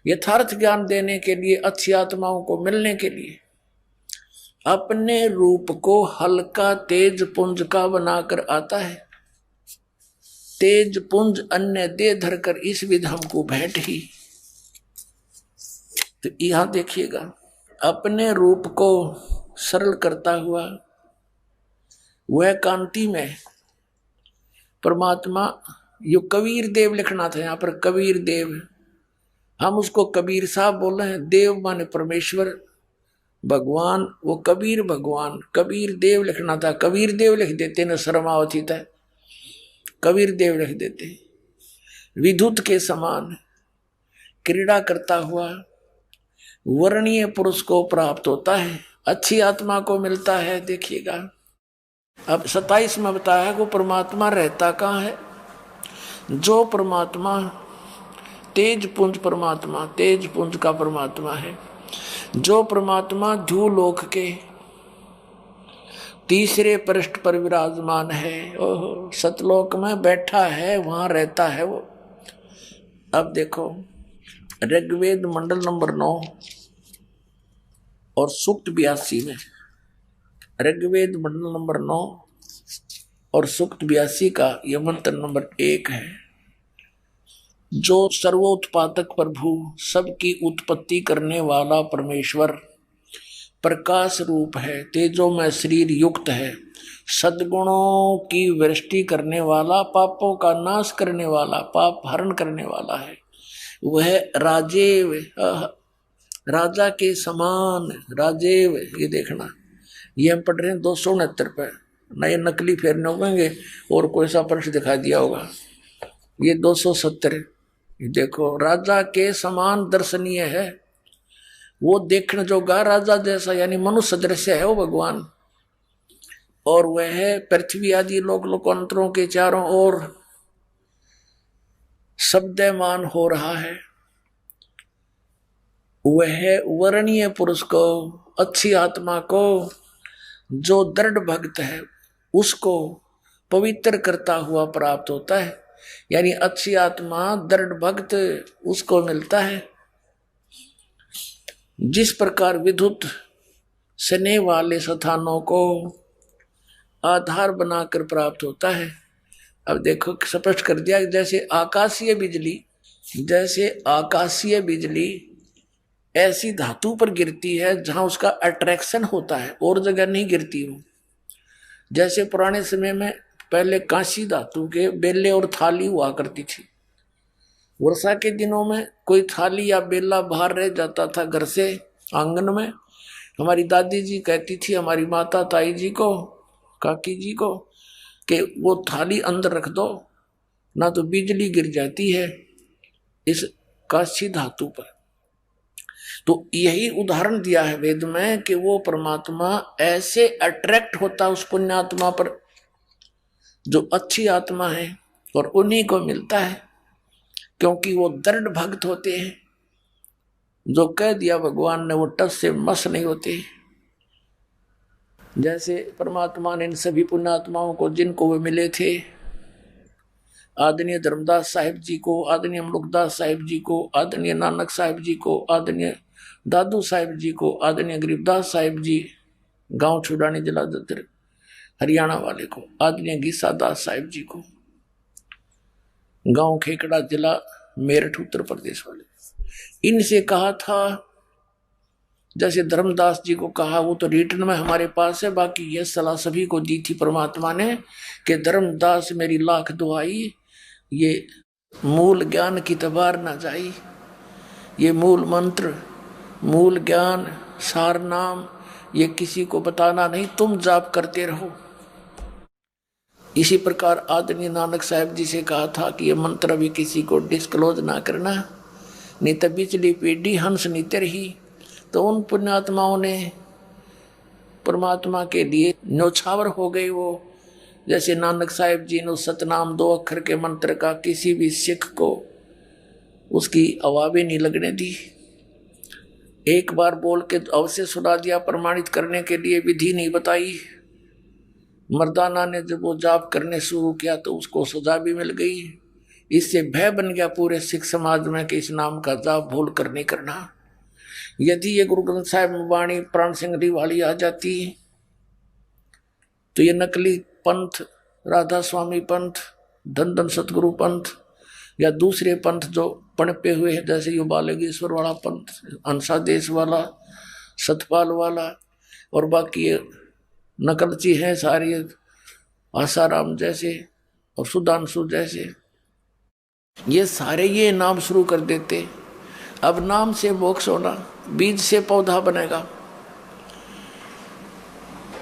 यथार्थ ज्ञान देने के लिए, अच्छी आत्माओं को मिलने के लिए अपने रूप को हल्का तेज पुंज का बनाकर आता है। तेज पुंज अन्य दे धरकर इस विध हमको भेंट ही। तो यहां देखिएगा अपने रूप को सरल करता हुआ वह कांति में परमात्मा, यो कबीर देव लिखना था यहाँ पर, कबीर देव, हम उसको कबीर साहब बोल रहे हैं। देव माने परमेश्वर भगवान, वो कबीर भगवान, कबीर देव लिखना था, कबीर देव लिख देते न, शर्मावती था, कबीर देव लिख देते। विद्युत के समान क्रीड़ा करता हुआ वर्णीय पुरुष को प्राप्त होता है, अच्छी आत्मा को मिलता है। देखिएगा अब 27 में बताया है वो परमात्मा रहता कहाँ है। जो परमात्मा तेज पुंज परमात्मा, तेज पुंज का परमात्मा है, जो परमात्मा ध्युलोक के तीसरे पृष्ठ पर विराजमान है, ओहो सतलोक में बैठा है, वहां रहता है वो। अब देखो ऋग्वेद मंडल नंबर 9 और सूक्त 82 में, ऋग्वेद मंडल नंबर 9 और सूक्त 82 का यह मंत्र नंबर 1 है। जो सर्वोत्पादक प्रभु, सबकी उत्पत्ति करने वाला परमेश्वर प्रकाश रूप है, तेजो में शरीर युक्त है, सद्गुणों की वृष्टि करने वाला, पापों का नाश करने वाला, पाप हरण करने वाला है। वह राजेव, राजा के समान, राजेव, ये देखना, ये हम पढ़ रहे हैं 269 पे, नए नकली फेरने होंगे और कोई सा प्रश्न दिखा दिया होगा। ये 270, देखो राजा के समान दर्शनीय है, वो देखने जोगा राजा जैसा, यानी मनुष्य दृश्य है वो भगवान। और वह पृथ्वी आदि लोक लोकांतरों के चारों ओर शब्दमान हो रहा है। वह वर्णीय पुरुष को, अच्छी आत्मा को, जो दृढ़ भक्त है उसको पवित्र करता हुआ प्राप्त होता है। यानी अच्छी आत्मा, दृढ़ भक्त उसको मिलता है। जिस प्रकार विद्युत स्नेह वाले स्थानों को आधार बनाकर प्राप्त होता है। अब देखो स्पष्ट कर दिया, जैसे आकाशीय बिजली ऐसी धातु पर गिरती है जहां उसका अट्रैक्शन होता है, और जगह नहीं गिरती वो। जैसे पुराने समय में पहले कांसी धातु के बेले और थाली हुआ करती थी। वर्षा के दिनों में कोई थाली या बेला बाहर रह जाता था घर से आंगन में। हमारी दादी जी कहती थी हमारी माता ताई जी को, काकी जी को, कि वो थाली अंदर रख दो ना तो बिजली गिर जाती है इस कांसी धातु पर। तो यही उदाहरण दिया है वेद में कि वो परमात्मा ऐसे अट्रैक्ट होता है उस पुण्यात्मा पर जो अच्छी आत्मा है, और उन्हीं को मिलता है क्योंकि वो दृढ़ भक्त होते हैं। जो कह दिया भगवान ने वो टस से मस नहीं होते। जैसे परमात्मा ने इन सभी पुण्यात्माओं को, जिनको वे मिले थे, आदरणीय धर्मदास साहिब जी को, आदरणीय अमलुकदास साहिब जी को, आदरणीय नानक साहिब जी को, आदरणीय दादू साहिब जी को, आदरणीय गरीबदास साहिब जी गांव छुड़ानी जिला ददर हरियाणा वाले को, आदरणीय गीसा दास साहिब जी को गांव खेकड़ा जिला मेरठ उत्तर प्रदेश वाले, इनसे कहा था। जैसे धर्मदास जी को कहा, वो तो रिटर्न में हमारे पास है, बाकी यह सलाह सभी को दी थी परमात्मा ने कि धर्मदास मेरी लाख दुआई, ये मूल ज्ञान की तबार ना जाई। ये मूल मंत्र, मूल ज्ञान, सार नाम, ये किसी को बताना नहीं, तुम जाप करते रहो। इसी प्रकार आदरणीय नानक साहिब जी से कहा था कि ये मंत्र भी किसी को डिस्क्लोज ना करना, नहीं तो बिचली पीढ़ी हंस नीते रही। तो उन पुण्यात्माओं ने परमात्मा के लिए न्योछावर हो गए वो। जैसे नानक साहिब जी ने सतनाम 2 अक्षर के मंत्र का किसी भी सिख को उसकी आवाज़ें नहीं लगने दी। एक बार बोल के अवश्य सुना दिया, प्रमाणित करने के लिए विधि नहीं बताई। मर्दाना ने जब वो जाप करने शुरू किया तो उसको सजा भी मिल गई। इससे भय बन गया पूरे सिख समाज में कि इस नाम का जाप भूल कर नहीं करना। यदि ये गुरु ग्रंथ साहिब में वाणी प्राण सिंह वाली आ जाती तो ये नकली पंथ, राधा स्वामी पंथ, धन धन सतगुरु पंथ, या दूसरे पंथ जो पनपे हुए हैं, जैसे ये बालगेश्वर वाला पंथ, अंसादेश वाला, सतपाल वाला, और बाकी ये नकलची हैं सारी, आसाराम जैसे और सुधांशु जैसे, ये सारे ये नाम शुरू कर देते। अब नाम से मोक्ष होना, बीज से पौधा बनेगा।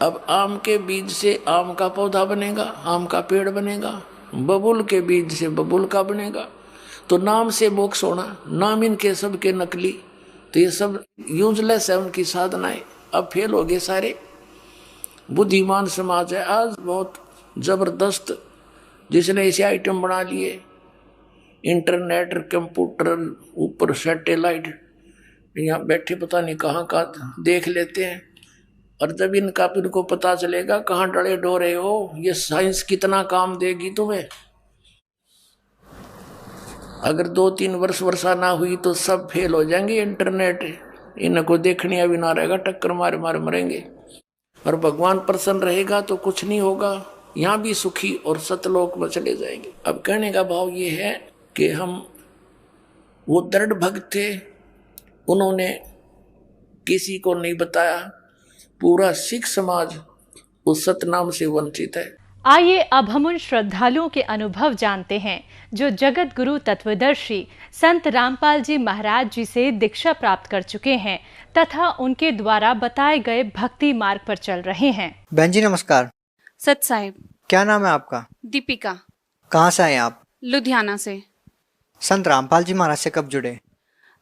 अब आम के बीज से आम का पौधा बनेगा, आम का पेड़ बनेगा। बबुल के बीज से बबुल का बनेगा। तो नाम से मोक्ष होना, नाम इनके सब के नकली, तो ये सब यूजलेस है उनकी साधनाएं। अब फेल हो गए सारे। बुद्धिमान समाज है आज बहुत जबरदस्त, जिसने ऐसे आइटम बना लिए, इंटरनेट, कंप्यूटर, ऊपर सैटेलाइट, यहाँ बैठे पता नहीं कहाँ का देख लेते हैं। और जब इनका इनको पता चलेगा कहाँ डरे डोरे हो, ये साइंस कितना काम देगी तुम्हें। अगर 2-3 वर्ष वर्षा ना हुई तो सब फेल हो जाएंगे। इंटरनेट इनको देखने भी ना रहेगा, टक्कर मारे मारे मरेंगे। और भगवान प्रसन्न रहेगा तो कुछ नहीं होगा, यहाँ भी सुखी और सतलोक में चले जाएंगे। अब कहने का भाव ये है कि हम वो दृढ़ भक्त थे, उन्होंने किसी को नहीं बताया। पूरा सिख समाज उस सतनाम से वंचित है। आइए अब हम उन श्रद्धालुओं के अनुभव जानते हैं जो जगत गुरु तत्वदर्शी संत रामपाल जी महाराज जी से दीक्षा प्राप्त कर चुके हैं तथा उनके द्वारा बताए गए भक्ति मार्ग पर चल रहे हैं। बहन जी नमस्कार। सत साहिब। क्या नाम है आपका? दीपिका। कहाँ से आए आप? लुधियाना से। संत रामपाल जी महाराज से कब जुड़े?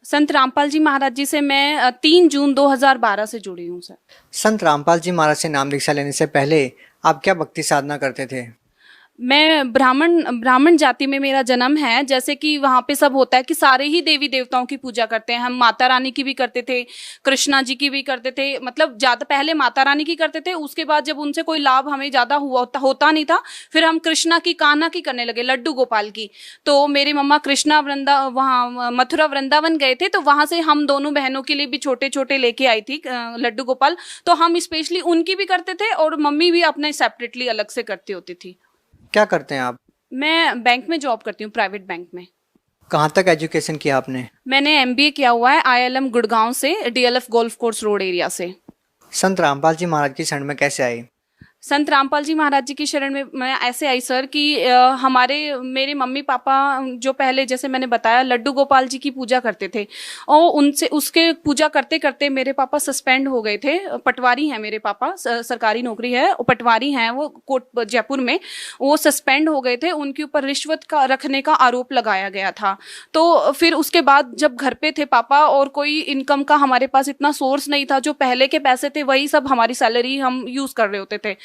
संत रामपाल जी महाराज जी से मैं 3 जून 2012 से जुड़ी हूँ सर। संत रामपाल जी महाराज से नाम दीक्षा लेने से पहले आप क्या भक्ति साधना करते थे? मैं ब्राह्मण जाति में मेरा जन्म है। जैसे कि वहाँ पे सब होता है कि सारे ही देवी देवताओं की पूजा करते हैं। हम माता रानी की भी करते थे, कृष्णा जी की भी करते थे। मतलब ज़्यादा पहले माता रानी की करते थे, उसके बाद जब उनसे कोई लाभ हमें ज़्यादा होता नहीं था, फिर हम कृष्णा की, कान्हा की करने लगे, लड्डू गोपाल की। तो मेरी मम्मा कृष्णा वहाँ मथुरा वृंदावन गए थे, तो वहाँ से हम दोनों बहनों के लिए भी छोटे छोटे लेके आई थी लड्डू गोपाल। तो हम स्पेशली उनकी भी करते थे और मम्मी भी अपने सेपरेटली अलग से करती होती थी। क्या करते हैं आप? मैं बैंक में जॉब करती हूँ, प्राइवेट बैंक में। कहाँ तक एजुकेशन किया आपने? मैंने MBA किया हुआ है ILM गुड़गांव से, DLF golf course road area से। संत रामपाल जी महाराज की शरण में कैसे आई? संत रामपाल जी महाराज जी की शरण में मैं ऐसे आई सर कि मेरे मम्मी पापा जो पहले, जैसे मैंने बताया, लड्डू गोपाल जी की पूजा करते थे और उनसे उसके पूजा करते करते मेरे पापा सस्पेंड हो गए थे। पटवारी हैं मेरे पापा, सरकारी नौकरी है, पटवारी हैं वो कोट जयपुर में। वो सस्पेंड हो गए थे, उनके ऊपर रिश्वत का रखने का आरोप लगाया गया था। तो फिर उसके बाद जब घर पे थे पापा और कोई इनकम का हमारे पास इतना सोर्स नहीं था, जो पहले के पैसे थे वही सब हमारी सैलरी हम यूज कर रहे होते थे।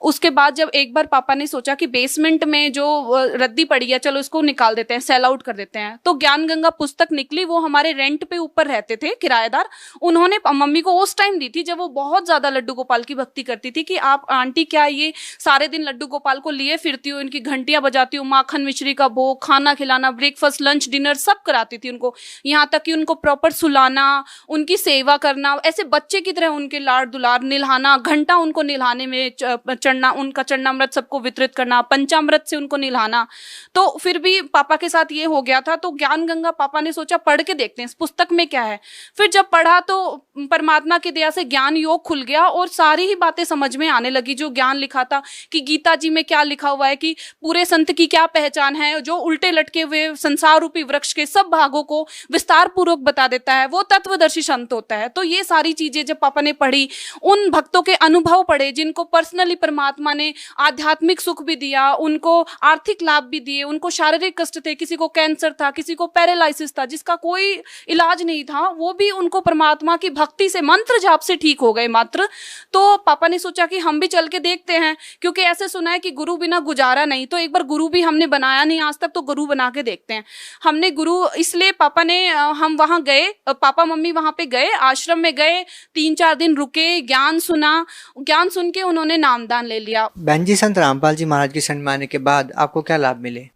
उसके बाद जब एक बार पापा ने सोचा कि बेसमेंट में जो रद्दी पड़ी है, चलो इसको निकाल देते हैं, सेल आउट कर देते हैं, तो ज्ञान गंगा पुस्तक निकली। वो हमारे रेंट पे ऊपर रहते थे किराएदार, उन्होंने मम्मी को उस टाइम दी थी जब वो बहुत ज्यादा लड्डू गोपाल की भक्ति करती थी कि आप आंटी क्या ये सारे दिन लड्डू गोपाल को लिए फिरती हो, इनकी घंटियां बजाती हो, माखन मिश्री का भोग, खाना खिलाना, ब्रेकफास्ट लंच डिनर सब कराती थी उनको, यहाँ तक कि उनको प्रॉपर सुलाना, उनकी सेवा करना, ऐसे बच्चे की तरह उनके लाड दुलार, निल्हाना, घंटा उनको निल्हाने में चढ़ना, उनका चरणामृत सबको वितरित करना, पंचामृत से उनको निल्हाना। तो फिर भी पापा के साथ ये हो गया था। तो ज्ञान गंगा पापा ने सोचा पढ़ के देखते हैं इस पुस्तक में क्या है। फिर जब पढ़ा तो परमात्मा की दया से ज्ञान योग खुल गया और सारी ही बातें समझ में आने लगी। जो ज्ञान लिखा था कि गीता जी में क्या लिखा हुआ है कि पूरे संत की क्या पहचान है, जो उल्टे लटके हुए संसार रूपी वृक्ष के सब भागों को विस्तार पूर्वक बता देता है, वो तत्वदर्शी संत होता है। तो ये सारी चीजें जब पापा ने पढ़ी, उन भक्तों के अनुभव पढ़े जिनको पर्सनली परमात्मा ने आध्यात्मिक सुख भी दिया, उनको आर्थिक लाभ भी दिए, उनको शारीरिक कष्ट थे, किसी को कैंसर था, किसी को पैरालिसिस था, जिसका कोई इलाज नहीं था, वो भी उनको परमात्मा की भक्ति से, मंत्र जाप से ठीक हो गए मात्र। तो पापा ने सोचा कि हम भी चल के देखते हैं, क्योंकि ऐसे सुना है कि गुरु बिना गुजारा नहीं। तो एक बार गुरु भी हमने बनाया नहीं आज तक, तो गुरु बना के देखते हैं। हमने गुरु, इसलिए पापा ने, हम वहां गए, पापा मम्मी वहां पे गए, आश्रम में गए, 3-4 दिन रुके, ज्ञान सुना, ज्ञान सुन के उन्होंने नामदान ले लिया। बहन जी, संत रामपाल जी महाराज की शरण में आने के बाद आपको क्या लाभ मिले?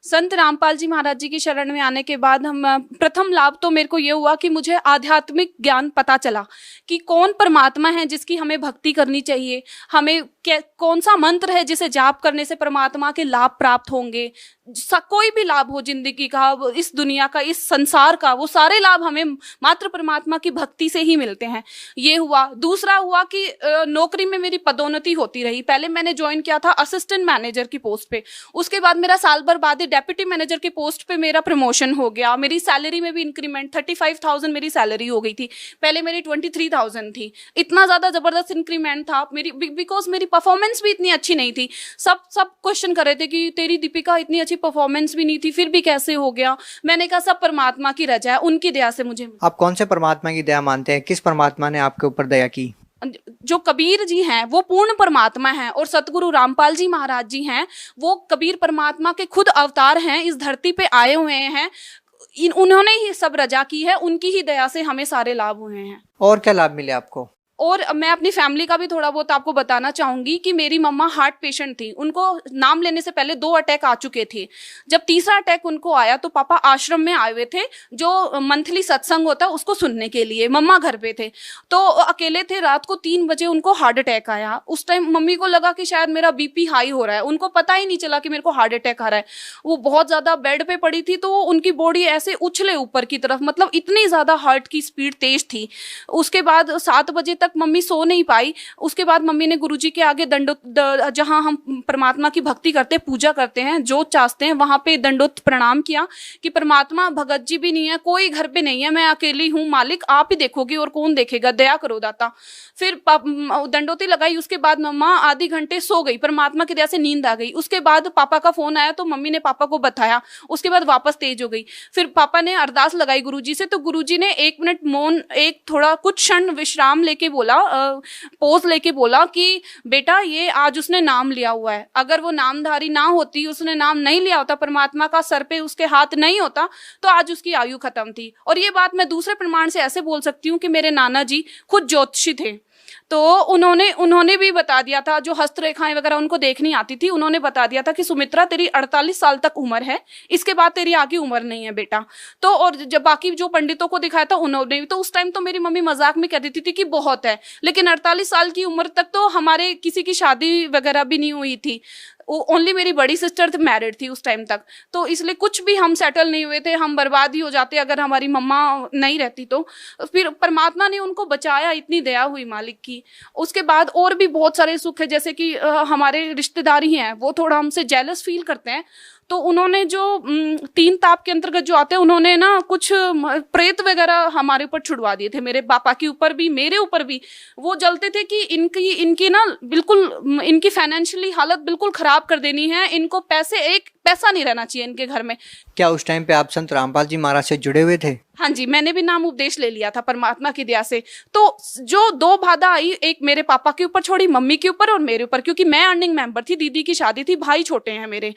संत रामपाल जी महाराज जी की शरण में आने के बाद प्रथम लाभ तो मेरे को ये हुआ कि मुझे आध्यात्मिक ज्ञान पता चला कि कौन परमात्मा है जिसकी हमें भक्ति करनी चाहिए, हमें कौन सा मंत्र है जिसे जाप करने से परमात्मा के लाभ प्राप्त होंगे। कोई भी लाभ हो जिंदगी का, इस दुनिया का, इस संसार का, वो सारे लाभ हमें मात्र परमात्मा की भक्ति से ही मिलते हैं। ये हुआ। दूसरा हुआ कि नौकरी में मेरी पदोन्नति होती रही। पहले मैंने ज्वाइन किया था असिस्टेंट मैनेजर की पोस्ट पे, उसके बाद मेरा साल भर बाद डेप्यूटी मैनेजर की पोस्ट पे मेरा प्रमोशन हो गया। मेरी सैलरी में भी इंक्रीमेंट, 35,000 मेरी सैलरी हो गई थी, पहले मेरी 23,000 थी। इतना ज्यादा जबरदस्त इंक्रीमेंट था मेरी, बिकॉज मेरी परफॉर्मेंस भी इतनी अच्छी नहीं थी। सब क्वेश्चन कर रहे थे कि तेरी दीपिका इतनी अच्छी परफॉर्मेंस भी नहीं थी, फिर भी कैसे हो गया। मैंने कहा सब परमात्मा की रजा है, उनकी दया से मुझे। आप कौन से परमात्मा की दया मानते हैं? किस परमात्मा ने आपके ऊपर दया की? जो कबीर जी हैं वो पूर्ण परमात्मा हैं, और सतगुरु रामपाल जी महाराज जी हैं वो कबीर परमात्मा के खुद अवतार हैं, इस धरती पे आए हुए हैं। उन्होंने ही सब रजा की है, उनकी ही दया से हमें सारे लाभ हुए हैं। और क्या लाभ मिले आपको? और मैं अपनी फैमिली का भी थोड़ा बहुत आपको बताना चाहूंगी कि मेरी मम्मा हार्ट पेशेंट थी। उनको नाम लेने से पहले 2 अटैक आ चुके थे। जब तीसरा अटैक उनको आया तो पापा आश्रम में आए हुए थे, जो मंथली सत्संग होता है उसको सुनने के लिए। मम्मा घर पे थे, तो अकेले थे। रात को 3 बजे उनको हार्ट अटैक आया। उस टाइम मम्मी को लगा कि शायद मेरा BP हाई हो रहा है, उनको पता ही नहीं चला कि मेरे को हार्ट अटैक आ रहा है। वो बहुत ज्यादा बेड पे पड़ी थी, तो उनकी बॉडी ऐसे उछले ऊपर की तरफ, मतलब इतनी ज्यादा हार्ट की स्पीड तेज थी। उसके बाद 7 बजे तक मम्मी सो नहीं पाई। उसके बाद मम्मी ने गुरुजी के आगे जहाँ हम परमात्मा की भक्ति करते, पूजा करते हैं, जोत चाहते हैं, वहां पे दंडोत प्रणाम किया कि परमात्मा, भगत जी भी नहीं है, कोई घर पे नहीं है, मैं अकेली हूँ, मालिक आप ही देखोगे और कौन देखेगा, दया करो दाता। फिर दंडोती लगाई। उसके बाद मम्मा आधे घंटे सो गई, परमात्मा की दया से नींद आ गई। उसके बाद पापा का फोन आया तो मम्मी ने पापा को बताया। उसके बाद वापस तेज हो गई। फिर पापा ने अरदास लगाई गुरुजी से, तो गुरुजी ने 1 मिनट मौन, एक थोड़ा कुछ क्षण विश्राम लेके बोला, पोज लेके बोला कि बेटा ये आज उसने नाम लिया हुआ है, अगर वो नामधारी ना होती, उसने नाम नहीं लिया होता, परमात्मा का सर पे उसके हाथ नहीं होता, तो आज उसकी आयु खत्म थी। और ये बात मैं दूसरे प्रमाण से ऐसे बोल सकती हूँ कि मेरे नाना जी खुद ज्योतिषी थे, तो उन्होंने भी बता दिया था, जो हस्तरेखाएं वगैरह उनको देखनी आती थी, उन्होंने बता दिया था कि सुमित्रा तेरी 48 साल तक उम्र है, इसके बाद तेरी आगे उम्र नहीं है बेटा। तो और जब बाकी जो पंडितों को दिखाया था उन्होंने भी, तो उस टाइम तो मेरी मम्मी मजाक में कह देती थी कि बहुत है, लेकिन 48 साल की उम्र तक तो हमारे किसी की शादी वगैरह भी नहीं हुई थी। ओनली मेरी बड़ी सिस्टर मैरिड थी उस टाइम तक, तो इसलिए कुछ भी हम सेटल नहीं हुए थे, हम बर्बाद ही हो जाते अगर हमारी मम्मा नहीं रहती। तो फिर परमात्मा ने उनको बचाया, इतनी दया हुई मालिक की। उसके बाद और भी बहुत सारे सुख है, जैसे कि हमारे रिश्तेदार ही हैं, वो थोड़ा हमसे जेलस फील करते हैं, तो उन्होंने जो 3 ताप के अंतर्गत जो आते हैं, उन्होंने ना कुछ प्रेत वगैरह हमारे ऊपर छुड़वा दिए थे, मेरे पापा के ऊपर भी, मेरे ऊपर भी। वो जलते थे कि इनकी ना बिल्कुल, इनकी फाइनेंशियली हालत बिल्कुल खराब कर देनी है, इनको एक पैसा नहीं रहना चाहिए इनके घर में। क्या उस टाइम पे आप संत रामपाल जी महाराज से जुड़े हुए थे? हाँ जी, मैंने भी नाम उपदेश ले लिया था परमात्मा की दया से। तो जो 2 बाधा आई, एक मेरे पापा के ऊपर छोड़ी, मम्मी के ऊपर और मेरे ऊपर, क्योंकि मैं अर्निंग मेंबर थी, दीदी की शादी थी, भाई छोटे हैं मेरे,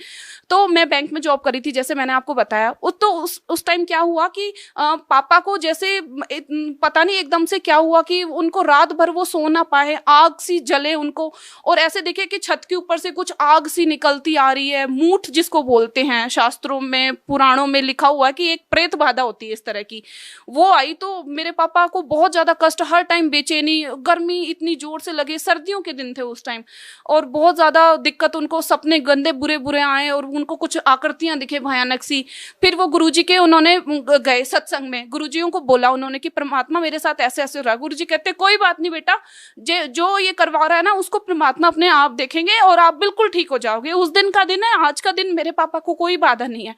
तो मैं बैंक में जॉब करी थी जैसे मैंने आपको बताया। तो उस टाइम क्या हुआ कि पापा को जैसे पता नहीं एकदम से क्या हुआ कि उनको रात भर वो सो ना पाए, आग सी जले उनको, और ऐसे देखे कि छत के ऊपर से कुछ आग सी निकलती आ रही है, मूठ जिसको बोलते हैं, शास्त्रों में पुराणों में लिखा हुआ है कि एक प्रेत बाधा होती है इस तरह की, वो आई। तो मेरे पापा को बहुत ज्यादा कष्ट, हर टाइम बेचैनी, गर्मी इतनी जोर से लगे, सर्दियों के दिन थे उस टाइम, और बहुत ज्यादा दिक्कत, उनको सपने गंदे बुरे बुरे आए और उनको कुछ आकृतियां दिखे भयानक सी। फिर वो गुरुजी के उन्होंने गए सत्संग में, गुरुजियों को बोला उन्होंने कि परमात्मा मेरे साथ ऐसे ऐसे रहा। गुरुजी कहते कोई बात नहीं बेटा, जो ये करवा रहा है ना उसको परमात्मा अपने आप देखेंगे और आप बिल्कुल ठीक हो जाओगे। उस दिन का दिन है, आज का दिन मेरे पापा को कोई बाधा नहीं है।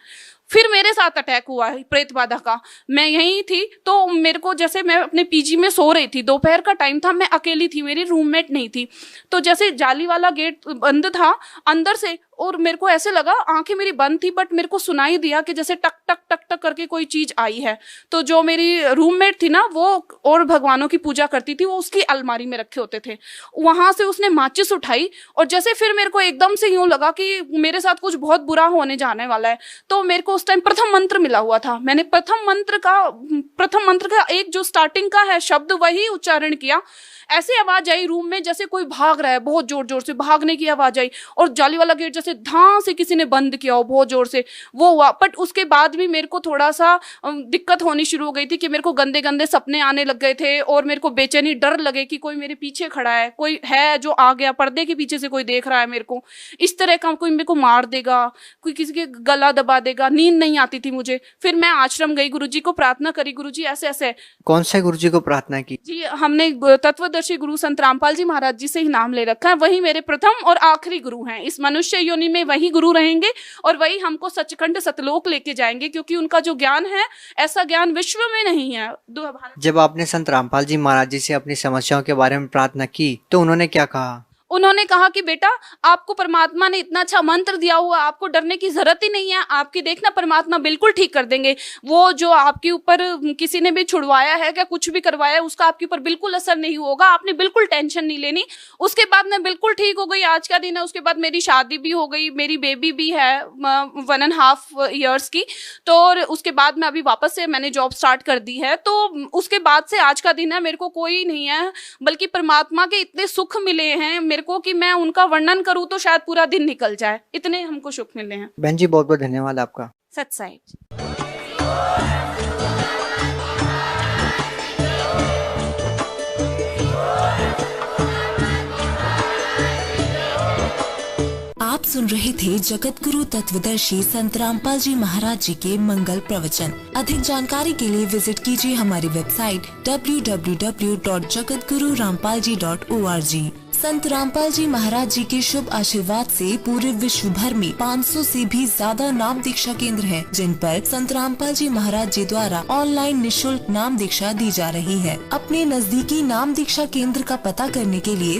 फिर मेरे साथ अटैक हुआ है प्रेत बाधा का। मैं यहीं थी, तो मेरे को जैसे मैं अपने पीजी में सो रही थी, दोपहर का टाइम था, मैं अकेली थी, मेरी रूममेट नहीं थी, तो जैसे जाली वाला गेट बंद था अंदर से, और मेरे को ऐसे लगा, आंखें मेरी बंद थी बट मेरे को सुनाई दिया कि जैसे टक टक टक टक करके कोई चीज आई है। तो जो मेरी रूममेट थी ना, वो और भगवानों की पूजा करती थी, वो उसकी अलमारी में रखे होते थे, वहां से उसने माचिस उठाई, और जैसे फिर मेरे को एकदम से यूं लगा कि मेरे साथ कुछ बहुत बुरा होने जाने वाला है। तो मेरे को उस टाइम प्रथम मंत्र मिला हुआ था, मैंने प्रथम मंत्र का एक जो स्टार्टिंग का है शब्द वही उच्चारण किया। ऐसी आवाज आई रूम में जैसे कोई भाग रहा है, बहुत जोर जोर से भागने की आवाज आई, और जाली वाला गेट जैसे धां से किसी ने बंद किया हो बहुत जोर से, वो हुआ। बट उसके बाद भी मेरे को थोड़ा सा दिक्कत होनी शुरू हो गई थी कि मेरे को गंदे गंदे सपने आने लग गए थे, और मेरे को बेचैनी, डर लगे कि कोई मेरे पीछे खड़ा है, कोई है जो आ गया, पर्दे के पीछे से कोई देख रहा है मेरे को, इस तरह का कोई मेरे को मार देगा, कोई किसी के गला दबा देगा। नींद नहीं आती थी मुझे। फिर मैं आश्रम गई, गुरुजी को प्रार्थना करी, गुरुजी ऐसे ऐसे। कौन से गुरुजी को प्रार्थना की? जी, हमने तत्वदर्शी गुरु संत रामपाल जी महाराज जी से ही नाम ले रखा है, वही मेरे प्रथम और आखिरी गुरु हैं। इस मनुष्य योनि में वही गुरु रहेंगे और वही हमको सचखंड सतलोक लेके जाएंगे, क्योंकि उनका जो ज्ञान है ऐसा ज्ञान विश्व में नहीं है। जब आपने संत रामपाल जी महाराज जी से अपनी समस्याओं के बारे में प्रार्थना की तो उन्होंने क्या कहा? उन्होंने कहा कि बेटा, आपको परमात्मा ने इतना अच्छा मंत्र दिया हुआ, आपको डरने की जरूरत ही नहीं है, आपकी देखना परमात्मा बिल्कुल ठीक कर देंगे। वो जो आपके ऊपर किसी ने भी छुड़वाया है, क्या कुछ भी करवाया है, उसका आपके ऊपर बिल्कुल असर नहीं होगा, आपने बिल्कुल टेंशन नहीं लेनी। उसके बाद मैं बिल्कुल ठीक हो गई, आज का दिन है। उसके बाद मेरी शादी भी हो गई, मेरी बेबी भी है 1.5 years की। तो उसके बाद मैं अभी वापस से मैंने जॉब स्टार्ट कर दी है। तो उसके बाद से आज का दिन है, मेरे को कोई नहीं है, बल्कि परमात्मा के इतने सुख मिले हैं को कि मैं उनका वर्णन करूं तो शायद पूरा दिन निकल जाए, इतने हमको सुख मिले हैं। बहन जी, बहुत बहुत धन्यवाद आपका। सच साइड। आप सुन रहे थे जगत गुरु तत्वदर्शी संत रामपाल जी महाराज जी के मंगल प्रवचन। अधिक जानकारी के लिए विजिट कीजिए हमारी वेबसाइट www.jagatgururampalji.org। संत रामपाल जी महाराज जी के शुभ आशीर्वाद से पूरे विश्व भर में 500 से भी ज्यादा नाम दीक्षा केंद्र हैं, जिन पर संत रामपाल जी महाराज जी द्वारा ऑनलाइन निशुल्क नाम दीक्षा दी जा रही है। अपने नजदीकी नाम दीक्षा केंद्र का पता करने के लिए